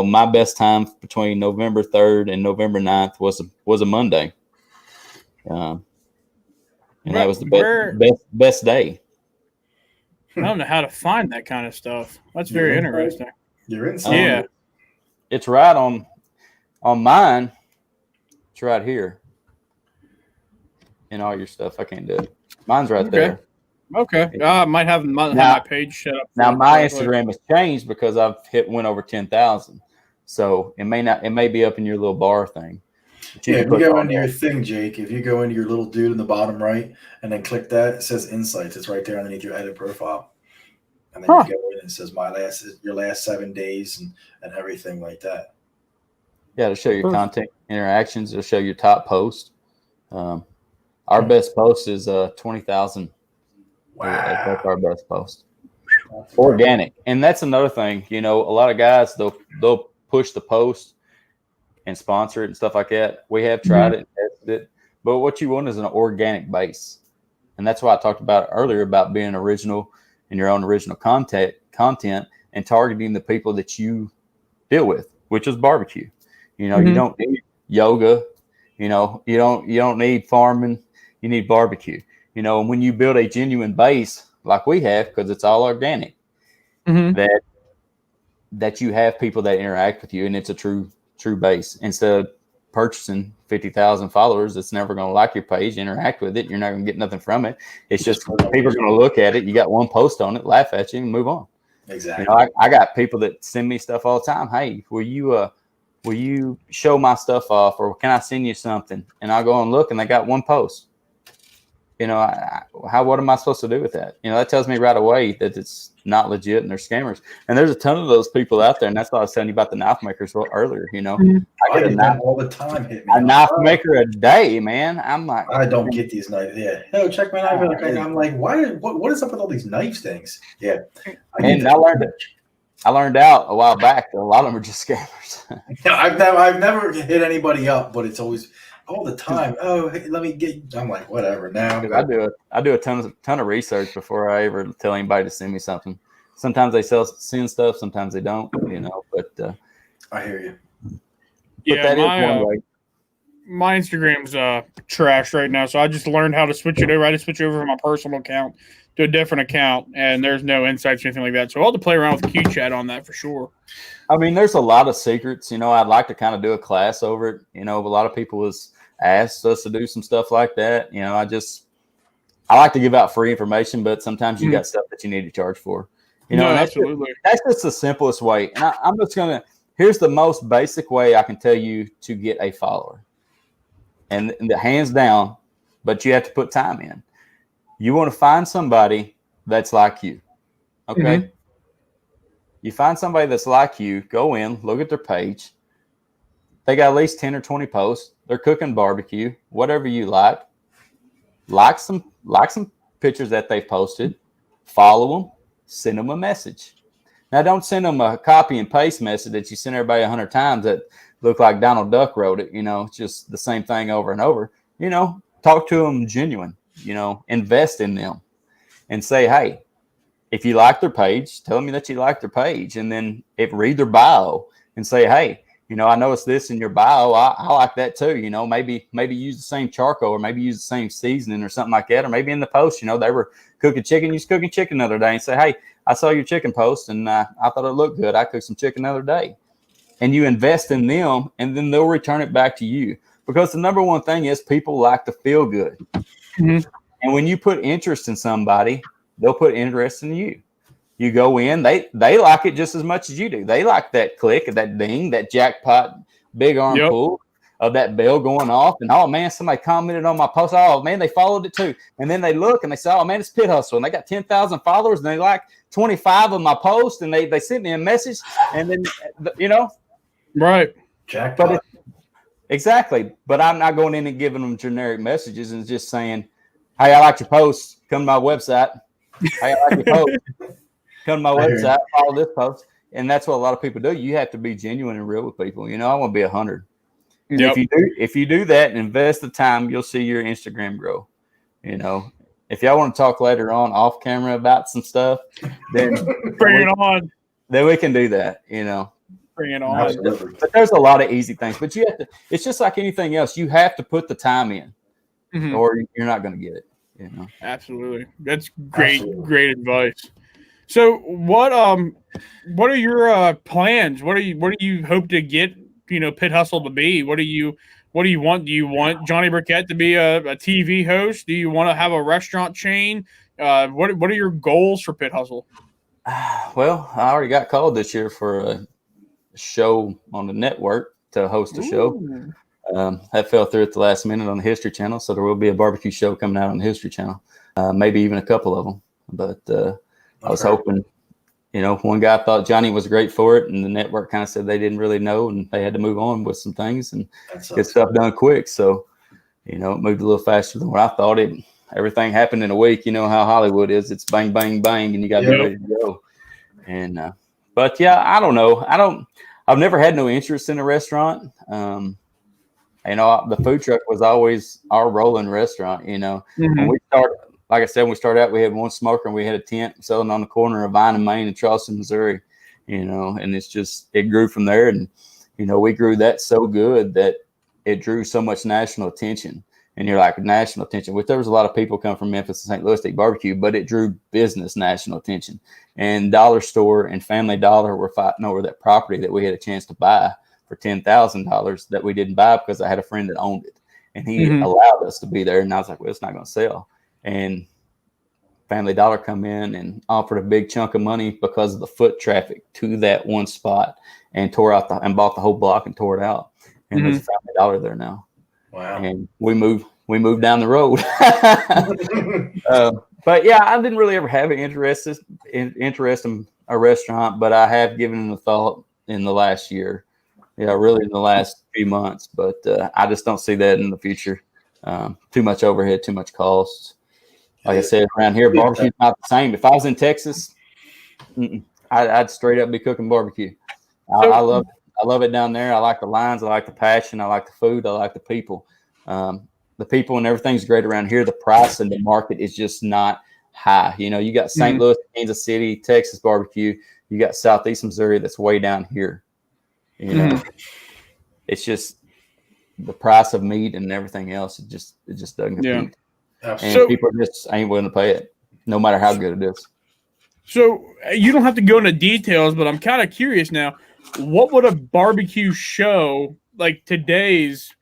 my best time between November 3rd and November 9th was a Monday. And that was the best day. I don't know how to find that kind of stuff. That's very interesting. You're inside. Yeah. It's right on mine. It's right here. In all your stuff. I can't do it. Mine's right there. Okay. I might have my page set up. Now my Instagram has changed because I've went over 10,000. So it may be up in your little bar thing. If you go into your thing, Jake, if you go into your little dude in the bottom right and then click that, it says insights. It's right there underneath your edit profile. And then you go in and it says your last 7 days and everything like that. Yeah, it'll show your content interactions. It'll show your top post. Our best post is 20,000. Wow. That's our best post. Organic. And that's another thing. A lot of guys, they'll push the post and sponsor it and stuff like that. We have tried it and tested it. But what you want is an organic base. And that's why I talked about earlier about being original in your own original content and targeting the people that you deal with, which is barbecue. You don't need yoga. You don't need farming. You need barbecue. And when you build a genuine base like we have, because it's all organic, that you have people that interact with you, and it's a true base. Instead of purchasing 50,000 followers that's never going to like your page, interact with it, you're not going to get nothing from it. It's just people are going to look at it. You got one post on it, laugh at you, and move on. Exactly. I got people that send me stuff all the time. Hey, will you show my stuff off, or can I send you something? And I'll go and look, and they got one post. What am I supposed to do with that? That tells me right away that it's not legit and they're scammers. And there's a ton of those people out there. And that's why I was telling you about the knife makers earlier. I get a knife all the time. Hit me a knife maker a day, man. I'm like, I don't get these knives. Yeah. No, check my knife. I'm like, what is up with all these knife things? Yeah. I learned out a while back that a lot of them are just scammers. I've never hit anybody up, but it's always all the time. Oh, hey, let me get. I'm like, whatever. Now I do a ton of research before I ever tell anybody to send me something. Sometimes they send stuff, sometimes they don't. But I hear you. Yeah, my Instagram's trash right now, so I just learned how to switch it over. I just switch over from my personal account to a different account, and there's no insights or anything like that. So I'll have to play around with Q-Chat on that for sure. I mean, there's a lot of secrets. I'd like to kind of do a class over it. A lot of people has asked us to do some stuff like that. I like to give out free information, but sometimes you got stuff that you need to charge for. Absolutely. That's just the simplest way. And I'm just going to, here's the most basic way I can tell you to get a follower. And the hands down, but you have to put time in. You want to find somebody that's like you. Okay. You find somebody that's like you, go in, look at their page. They got at least 10 or 20 posts. They're cooking barbecue, whatever you like. Like some pictures that they've posted. Follow them, send them a message. Now, don't send them a copy and paste message that you send everybody 100 times that look like Donald Duck wrote it. It's just the same thing over and over. Talk to them genuine. Invest in them and say, hey, if you like their page, tell me that you like their page, and then read their bio and say, hey, I noticed this in your bio. I like that too. Maybe use the same charcoal, or maybe use the same seasoning or something like that. Or maybe in the post, they were cooking chicken. You was cooking chicken the other day and say, hey, I saw your chicken post and I thought it looked good. I cooked some chicken the other day. And you invest in them, and then they'll return it back to you. because the number one thing is people like to feel good. Mhm. And when you put interest in somebody, they'll put interest in you. You go in, they like it just as much as you do. They like that click, that ding, that jackpot, big arm pull of that bell going off. And oh man, somebody commented on my post. Oh man, they followed it too. And then they look and they say, oh man, it's Pit Hustle. And they got 10,000 followers and they like 25 of my posts and they sent me a message. And then, Right. Jackpot. Exactly. But I'm not going in and giving them generic messages and just saying, hey, I like your post. Come to my website. Hey, I like your post. Come to my website, follow this post. And that's what a lot of people do. You have to be genuine and real with people. I want to be 100. Yep. If you do that and invest the time, you'll see your Instagram grow. If y'all want to talk later on off camera about some stuff, then bring it on. Then we can do that, Bring it on. But there's a lot of easy things. But you have to, it's just like anything else. You have to put the time in or you're not going to get it. Absolutely. That's great, great advice. So what are your plans? What do you hope to get, Pit Hustle to be? What do you want? Do you want Johnny Burkett to be a TV host? Do you want to have a restaurant chain? What are your goals for Pit Hustle? Well, I already got called this year for a show on the network to host a show. That fell through at the last minute on the History Channel, so there will be a barbecue show coming out on the History Channel, maybe even a couple of them. But I was hoping, one guy thought Johnny was great for it, and the network kind of said they didn't really know, and they had to move on with some things and get stuff done quick. So, it moved a little faster than what I thought. Everything happened in a week. You know how Hollywood is. It's bang, bang, bang, and you got to be ready to go. And but yeah, I don't know. I've never had no interest in a restaurant. The food truck was always our rolling restaurant. When we started. Like I said, when we started out, we had one smoker and we had a tent selling on the corner of Vine and Main in Charleston, Missouri, and it grew from there. And, we grew that so good that it drew so much national attention. And you're like, national attention, which there was a lot of people come from Memphis and St. Louis to eat barbecue, but it drew business national attention. And Dollar Store and Family Dollar were fighting over that property that we had a chance to buy for $10,000 that we didn't buy because I had a friend that owned it. And he allowed us to be there. And I was like, well, it's not going to sell. And Family Dollar come in and offered a big chunk of money because of the foot traffic to that one spot and bought the whole block and tore it out. And there's a Family Dollar there now. Wow. And we moved down the road. But yeah, I didn't really ever have an interest in a restaurant, but I have given it a thought in the last year. Yeah, really in the last few months, but I just don't see that in the future. Too much overhead, too much costs. Like I said, around here, barbecue's not the same. If I was in Texas, I'd straight up be cooking barbecue. I love it down there. I like the lines. I like the passion. I like the food. I like the people. The people and everything's great around here. The price in the market is just not high. You got St. Louis, Kansas City, Texas barbecue. You got Southeast Missouri that's way down here. It's just the price of meat and everything else. It just doesn't compete. Yeah. And people just ain't willing to pay it, no matter how good it is. So you don't have to go into details, but I'm kind of curious now. What would a barbecue show like today's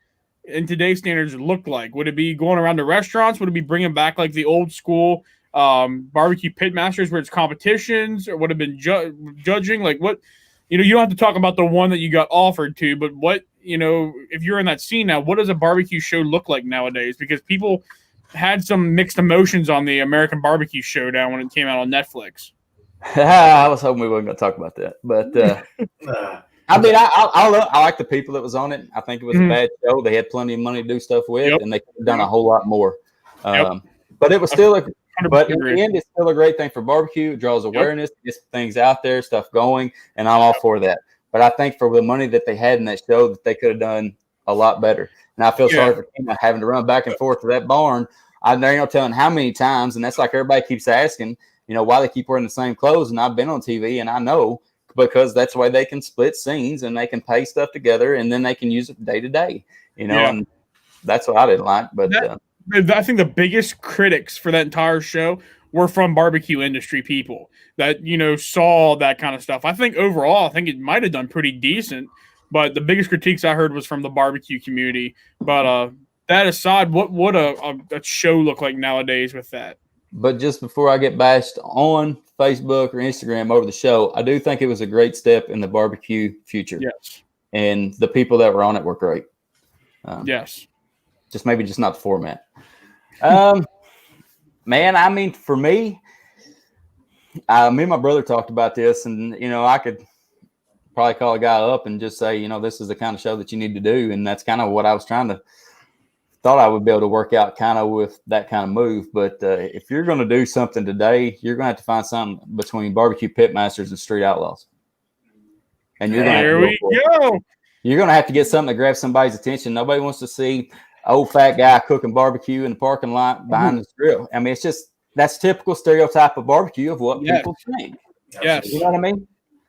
standards look like? Would it be going around to restaurants? Would it be bringing back like the old school barbecue pit masters where it's competitions, or would it have been judging? Like what? You don't have to talk about the one that you got offered to, but what, if you're in that scene now, what does a barbecue show look like nowadays? Because people had some mixed emotions on the American Barbecue Showdown when it came out on Netflix. I was hoping we weren't going to talk about that, but I mean, I like the people that was on it. I think it was a bad show. They had plenty of money to do stuff with, and they could have done a whole lot more. But it was still but in the end, it's still a great thing for barbecue. It draws awareness, gets things out there, stuff going, and I'm all for that. But I think for the money that they had in that show, that they could have done a lot better. And I feel sorry for Kima having to run back and forth to that barn. There ain't no telling how many times, and that's like everybody keeps asking, why they keep wearing the same clothes. And I've been on TV, and I know because that's the way they can split scenes and they can pay stuff together, and then they can use it day to day. And that's what I didn't like. But I think the biggest critics for that entire show were from barbecue industry people that saw that kind of stuff. I think overall, it might have done pretty decent. But the biggest critiques I heard was from the barbecue community. But that aside, what a show look like nowadays with that? But just before I get bashed on Facebook or Instagram over the show, I do think it was a great step in the barbecue future. Yes. And the people that were on it were great. Yes. Just maybe just not the format. Man, I mean, for me, me and my brother talked about this, and, you know, I could probably call a guy up and just say, you know, this is the kind of show that you need to do. And that's kind of what I was thought I would be able to work out kind of with that kind of move. But if you're going to do something today, you're going to have to find something between barbecue pitmasters and street outlaws. And you're going to You're going to have to get something to grab somebody's attention. Nobody wants to see an old fat guy cooking barbecue in the parking lot behind the grill. I mean, that's typical stereotype of barbecue of what people think. Yes. You know what I mean?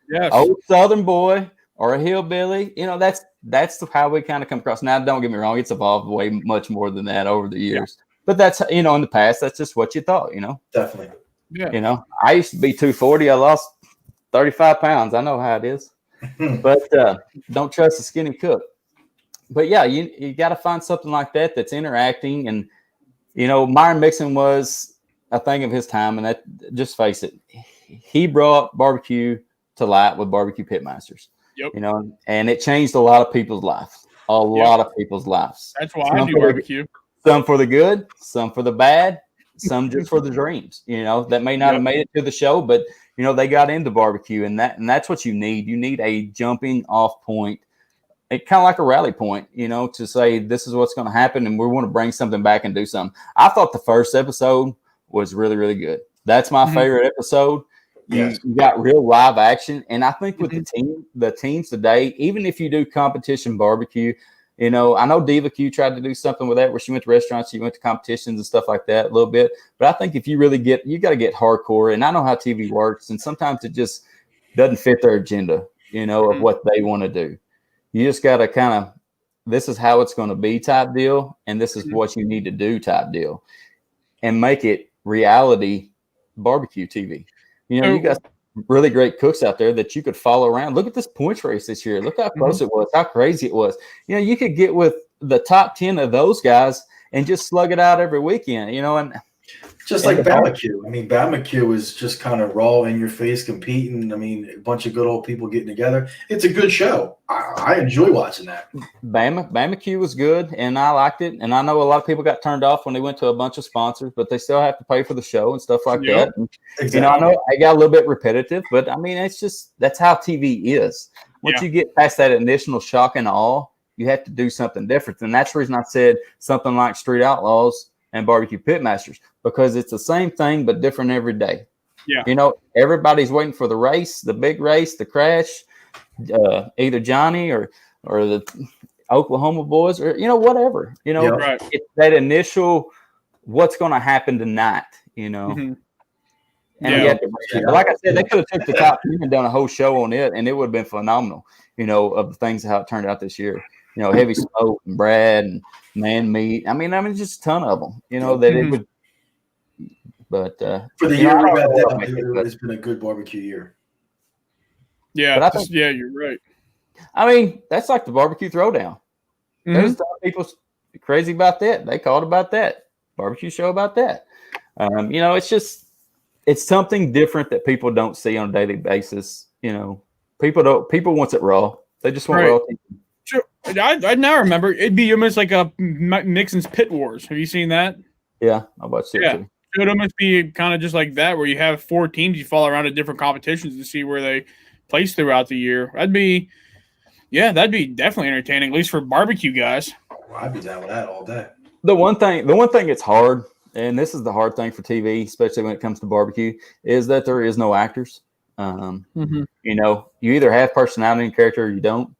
Yes. Old Southern boy or a hillbilly, you know, that's how we kind of come across. Now, don't get me wrong, it's evolved way much more than that over the years. Yeah. But that's, you know, in the past, that's just what you thought, you know. Definitely. Yeah. You know, I used to be 240. I lost 35 pounds. I know how it is. But don't trust a skinny cook. But yeah, you got to find something like that that's interacting. And, you know, Myron Mixon was a thing of his time. And that, just face it, he brought barbecue to light with Barbecue Pitmasters. Yep. You know, and it changed a lot of people's lives. A lot of people's lives. That's why I do barbecue. Some for the good, some for the bad, some just for the dreams. You know, that may not have made it to the show, but you know, they got into barbecue, and that's what you need. You need a jumping off point, kind of like a rally point, you know, to say this is what's going to happen, and we want to bring something back and do something. I thought the first episode was really, really good. That's my favorite episode. You got real live action, and I think with the teams today, even if you do competition barbecue, you know, I know Diva Q tried to do something with that where she went to restaurants, she went to competitions and stuff like that a little bit. But I think if you really you got to get hardcore, and I know how TV works, and sometimes it just doesn't fit their agenda, you know, of what they want to do. You just got to kind of, this is how it's going to be type deal, and this is what you need to do type deal, and make it reality barbecue TV. You know, you got really great cooks out there that you could follow around. Look at this points race this year. Look how close it was, how crazy it was. You know, you could get with the top 10 of those guys and just slug it out every weekend, you know. And just like BBQ. I mean, BBQ is just kind of raw in your face competing. I mean, a bunch of good old people getting together. It's a good show. I enjoy watching that. BBQ was good, and I liked it. And I know a lot of people got turned off when they went to a bunch of sponsors, but they still have to pay for the show and stuff like that. And, you know, I know I got a little bit repetitive, but I mean, it's just, that's how TV is. Once you get past that initial shock and awe, you have to do something different. And that's the reason I said something like Street Outlaws and Barbecue Pitmasters, because it's the same thing but different every day. Yeah, you know, everybody's waiting for the race, the big race, the crash, either Johnny or the Oklahoma boys, or you know, whatever. You know, it's that initial what's going to happen tonight. You know, and like I said, they could have took the top 10 and done a whole show on it, and it would have been phenomenal. You know, of the things how it turned out this year. You know, Heavy Smoke and Brad and Man Meat. I mean, just a ton of them. You know that it would. But for the year we got that, it's been a good barbecue year. Yeah, but I think, you're right. I mean, that's like the barbecue throwdown. There's some people crazy about that. They called about that barbecue show about that. You know, it's something different that people don't see on a daily basis. You know, people wants it raw. They just want raw. Sure. I now remember it'd be almost like a Mixon's Pit Wars. Have you seen that? Yeah, I watched it too. It would almost be kind of just like that, where you have 4 teams, you follow around at different competitions to see where they place throughout the year. That'd be definitely entertaining, at least for barbecue guys. I'd be down with that all day. The one thing that's hard, and this is the hard thing for TV, especially when it comes to barbecue, is that there is no actors. You know, you either have personality and character or you don't.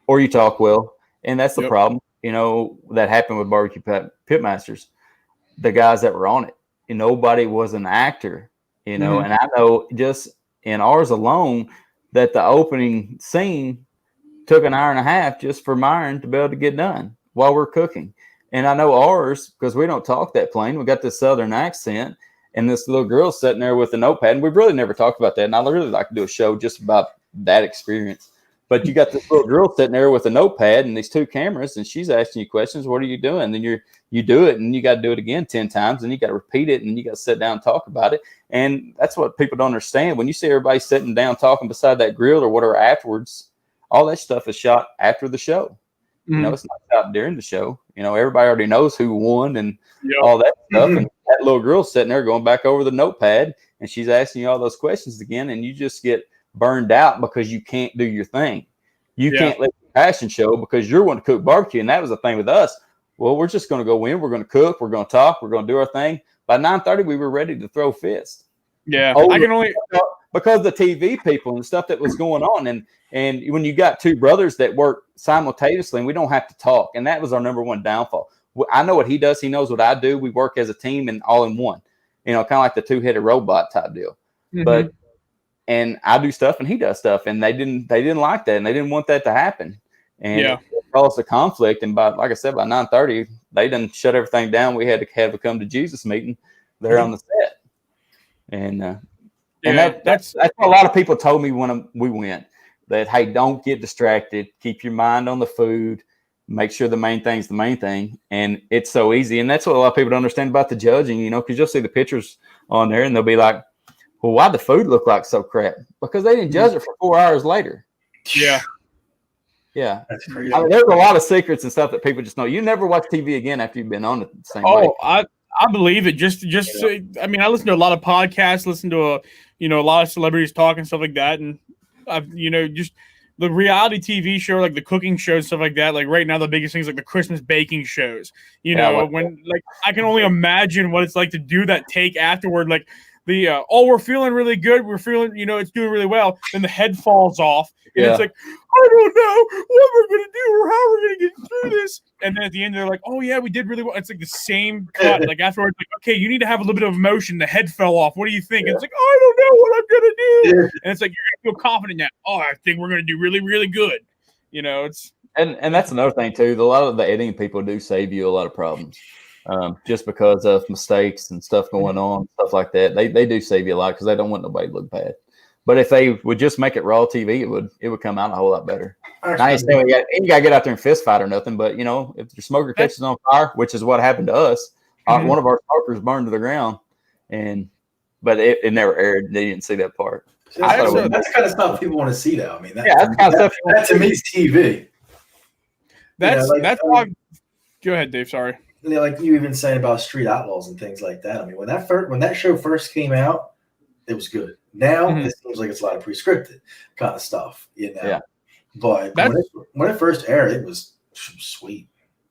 Or you talk well, and that's the problem. You know, that happened with Barbecue Pitmasters. The guys that were on it, and nobody was an actor. You know, and I know just in ours alone that the opening scene took an hour and a half just for Myron to be able to get done while we're cooking. And I know ours, because we don't talk that plain. We got this Southern accent, and this little girl sitting there with a notepad, and we've really never talked about that. And I really like to do a show just about that experience. But you got this little girl sitting there with a notepad and these 2 cameras, and she's asking you questions. What are you doing? Then you do it, and you got to do it again 10 times, and you got to repeat it, and you got to sit down and talk about it. And that's what people don't understand. When you see everybody sitting down talking beside that grill or whatever afterwards, all that stuff is shot after the show. You know, it's not shot during the show. You know, everybody already knows who won and all that stuff. And that little girl's sitting there going back over the notepad, and she's asking you all those questions again, and you just get burned out because you can't do your thing. You can't let your passion show because you're wanting to cook barbecue. And that was the thing with us. Well, we're just going to go in. We're going to cook. We're going to talk. We're going to do our thing. By 9:30, we were ready to throw fists. Yeah. I can only because the TV people and stuff that was going on. And when you got 2 brothers that work simultaneously, and we don't have to talk. And that was our number one downfall. I know what he does. He knows what I do. We work as a team and all in one, you know, kind of like the 2-headed robot type deal. But and I do stuff and he does stuff, and they didn't like that, and they didn't want that to happen. And it caused a conflict. And like I said, by 9:30, they done shut everything down. We had to have a come to Jesus meeting there on the set. And that's what a lot of people told me when we went, that, hey, don't get distracted. Keep your mind on the food. Make sure the main thing's the main thing. And it's so easy. And that's what a lot of people don't understand about the judging, you know, because you'll see the pictures on there and they'll be like, well, why'd the food look like so crap? Because they didn't judge it for 4 hours later. Yeah. Yeah. That's crazy. I mean, there's a lot of secrets and stuff that people just know. You never watch TV again after you've been on it the same way. I believe it. Just I mean, I listen to a lot of podcasts, listen to a lot of celebrities talk and stuff like that, and I've just the reality TV show, like the cooking shows, stuff like that. Like right now, the biggest things like the Christmas baking shows. When I can only imagine what it's like to do that take afterward. Like we're feeling really good. We're feeling, it's doing really well. Then the head falls off. And it's like, I don't know what we're going to do or how we're going to get through this. And then at the end, they're like, oh, yeah, we did really well. It's like the same cut. Like afterwards, like, okay, you need to have a little bit of emotion. The head fell off. What do you think? It's like, I don't know what I'm going to do. And it's like, you're going to feel confident now. Oh, I think we're going to do really, really good. It's. And that's another thing, too. A lot of the editing people do save you a lot of problems. Just because of mistakes and stuff going on, stuff like that. They do save you a lot because they don't want nobody to look bad. But if they would just make it raw TV, it would come out a whole lot better. I ain't saying you got to get out there and fist fight or nothing, but, if your smoker catches on fire, which is what happened to us, one of our smokers burned to the ground, but it never aired. They didn't see that part. That's kind of stuff people want to see, though. I mean, that's kind of stuff. That to me is TV. That's why. Go ahead, Dave. Sorry. Like you even saying about Street Outlaws and things like that. I mean, when that show first came out, it was good. Now it seems like it's a lot of pre-scripted kind of stuff, Yeah. But when it first aired, it was sweet.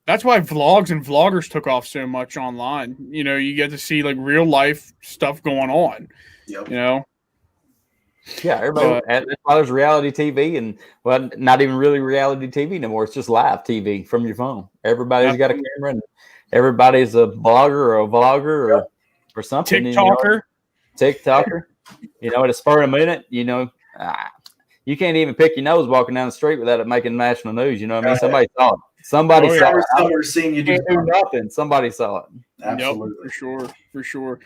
That's why vlogs and vloggers took off so much online. You get to see like real life stuff going on. Yep. Yeah, everybody. That's why there's reality TV, and not even really reality TV anymore. It's just live TV from your phone. Everybody's got a camera, and everybody's a blogger or a vlogger or something. TikToker. TikToker. At a spur of a minute, you can't even pick your nose walking down the street without it making national news. You know what I mean? Somebody saw it. Somebody saw it. I've never seen you do nothing. Somebody saw it. Absolutely. Yep, for sure.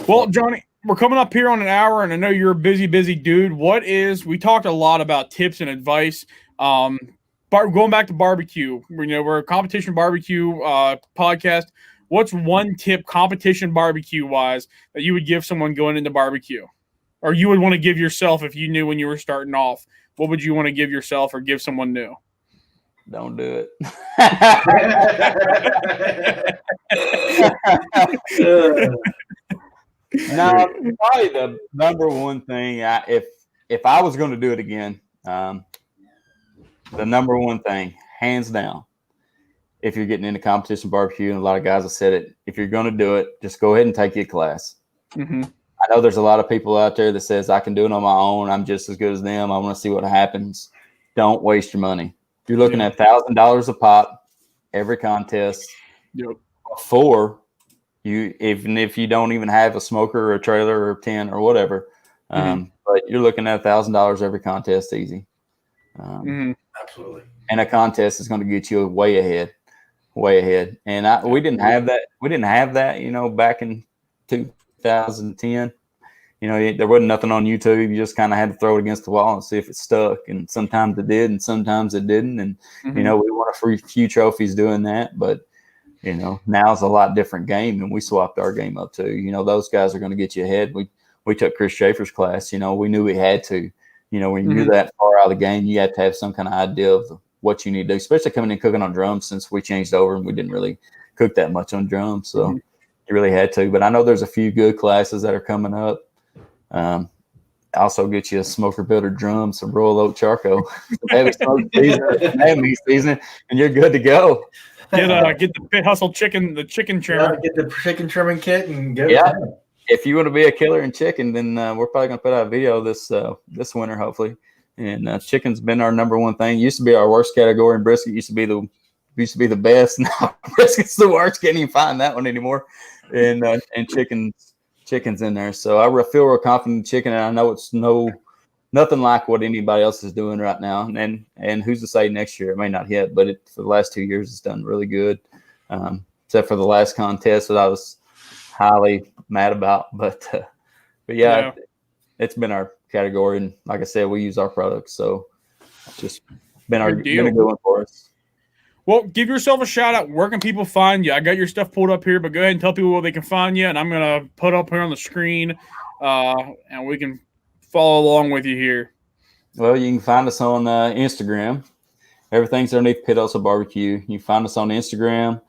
Well, Johnny, we're coming up here on an hour, and I know you're a busy dude. We talked a lot about tips and advice. Going back to barbecue, we're a competition barbecue podcast. What's one tip, competition barbecue wise, that you would give someone going into barbecue, or you would want to give yourself if you knew when you were starting off? What would you want to give yourself or give someone new? Don't do it. No, probably the number one thing. If I was going to do it again, the number one thing, hands down, if you're getting into competition barbecue, and a lot of guys have said it, if you're going to do it, just go ahead and take your class. Mm-hmm. I know there's a lot of people out there that says I can do it on my own. I'm just as good as them. I want to see what happens. Don't waste your money. You're looking at $1,000 a pop every contest. Yep. Before you, even if you don't even have a smoker or a trailer or a tent or whatever, but you're looking at $1,000 every contest, easy. Absolutely. And a contest is going to get you way ahead. And we didn't have that. We didn't have that, back in 2010. there wasn't nothing on YouTube. You just kind of had to throw it against the wall and see if it stuck. And sometimes it did, and sometimes it didn't. And, we won a few trophies doing that. But, now it's a lot different game, and we swapped our game up too. Those guys are going to get you ahead. We took Chris Schaefer's class. We knew we had to. When you're that far out of the game, you have to have some kind of idea of what you need to do, especially coming in cooking on drums, since we changed over and we didn't really cook that much on drums. So you really had to. But I know there's a few good classes that are coming up. Also get you a smoker builder drum, some Royal Oak charcoal, heavy smoke season, and you're good to go. Get the Pit Hustle chicken, the chicken trimmer. Get the chicken trimming kit and go. Yeah. If you want to be a killer in chicken, then we're probably gonna put out a video this winter, hopefully. And chicken's been our number one thing. Used to be our worst category, and brisket used to be the best. Now brisket's the worst. Can't even find that one anymore. And chicken's in there. So I feel real confident in chicken, and I know it's nothing like what anybody else is doing right now. And who's to say next year? It may not hit, but for the last 2 years, it's done really good. Except for the last contest that I was highly mad about. But yeah, it's been our category. And like I said, we use our products. So it's just been a good one for us. Well, give yourself a shout out. Where can people find you? I got your stuff pulled up here, but go ahead and tell people where they can find you. And I'm going to put up here on the screen, and we can follow along with you here. Well, you can find us on Instagram. Everything's underneath Pit Hustle BBQ. You can find us on Instagram.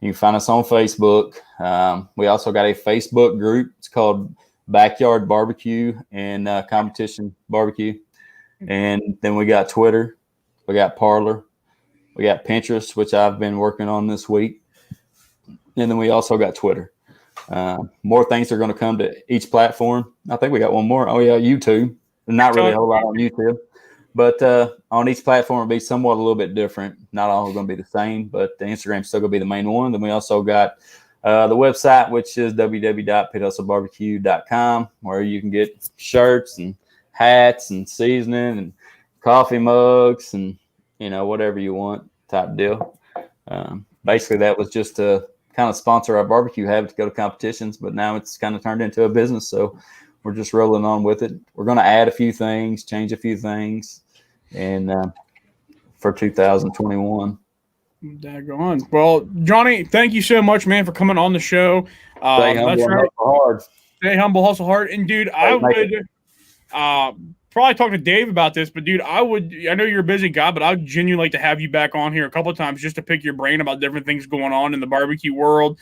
You can find us on Facebook. We also got a Facebook group. It's called Backyard Barbecue and Competition Barbecue. And then we got Twitter. We got Parler. We got Pinterest, which I've been working on this week. And then we also got Twitter. More things are going to come to each platform. I think we got one more. Oh, yeah, YouTube. Not really a whole lot on YouTube. But on each platform, it'll be somewhat a little bit different. Not all going to be the same, but the Instagram's still going to be the main one. Then we also got the website, which is www.pithustlebarbecue.com, where you can get shirts and hats and seasoning and coffee mugs and, whatever you want type deal. Basically, that was just to kind of sponsor our barbecue habit to go to competitions, but now it's kind of turned into a business. So we're just rolling on with it. We're going to add a few things, change a few things, and for 2021. Daggone. Well, Johnny, thank you so much, man, for coming on the show. Stay humble, hustle hard. Stay humble, hustle hard. And, dude, I would probably talk to Dave about this, but, dude, I know you're a busy guy, but I would genuinely like to have you back on here a couple of times just to pick your brain about different things going on in the barbecue world,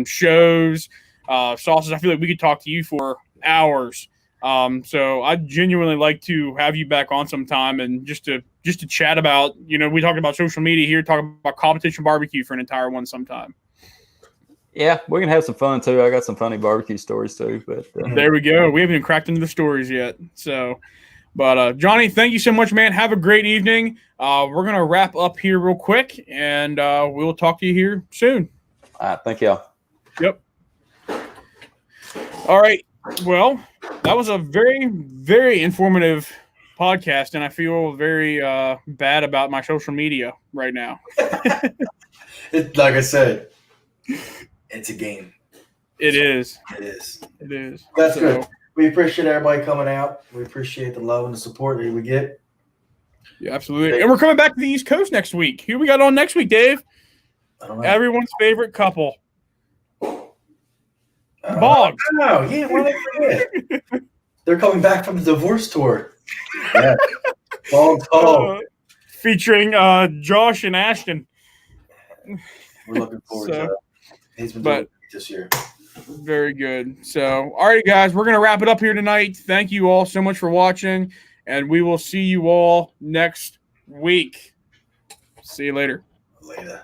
shows, sauces. I feel like we could talk to you for hours. So I'd genuinely like to have you back on sometime and just to chat about, we talked about social media here, talking about competition barbecue for an entire one sometime. Yeah, we can have some fun too. I got some funny barbecue stories too. But there we go. We haven't even cracked into the stories yet. So, but Johnny, thank you so much, man. Have a great evening. We're gonna wrap up here real quick, and we'll talk to you here soon. All right, thank y'all. Yep. All right. Well, that was a very, very informative podcast, and I feel very bad about my social media right now. Like I said, it's a game. It is. That's good. We appreciate everybody coming out. We appreciate the love and the support that we get. Yeah, absolutely. And we're coming back to the East Coast next week. Who we got on next week, Dave? I don't know. Everyone's favorite couple. Boggs. Oh, yeah, why did I forget? They're coming back from the divorce tour. Yeah. Boggs Hall. Featuring Josh and Ashton. We're looking forward to it. He's been doing it this year. Very good. So, all right, guys, we're going to wrap it up here tonight. Thank you all so much for watching, and we will see you all next week. See you later. Later.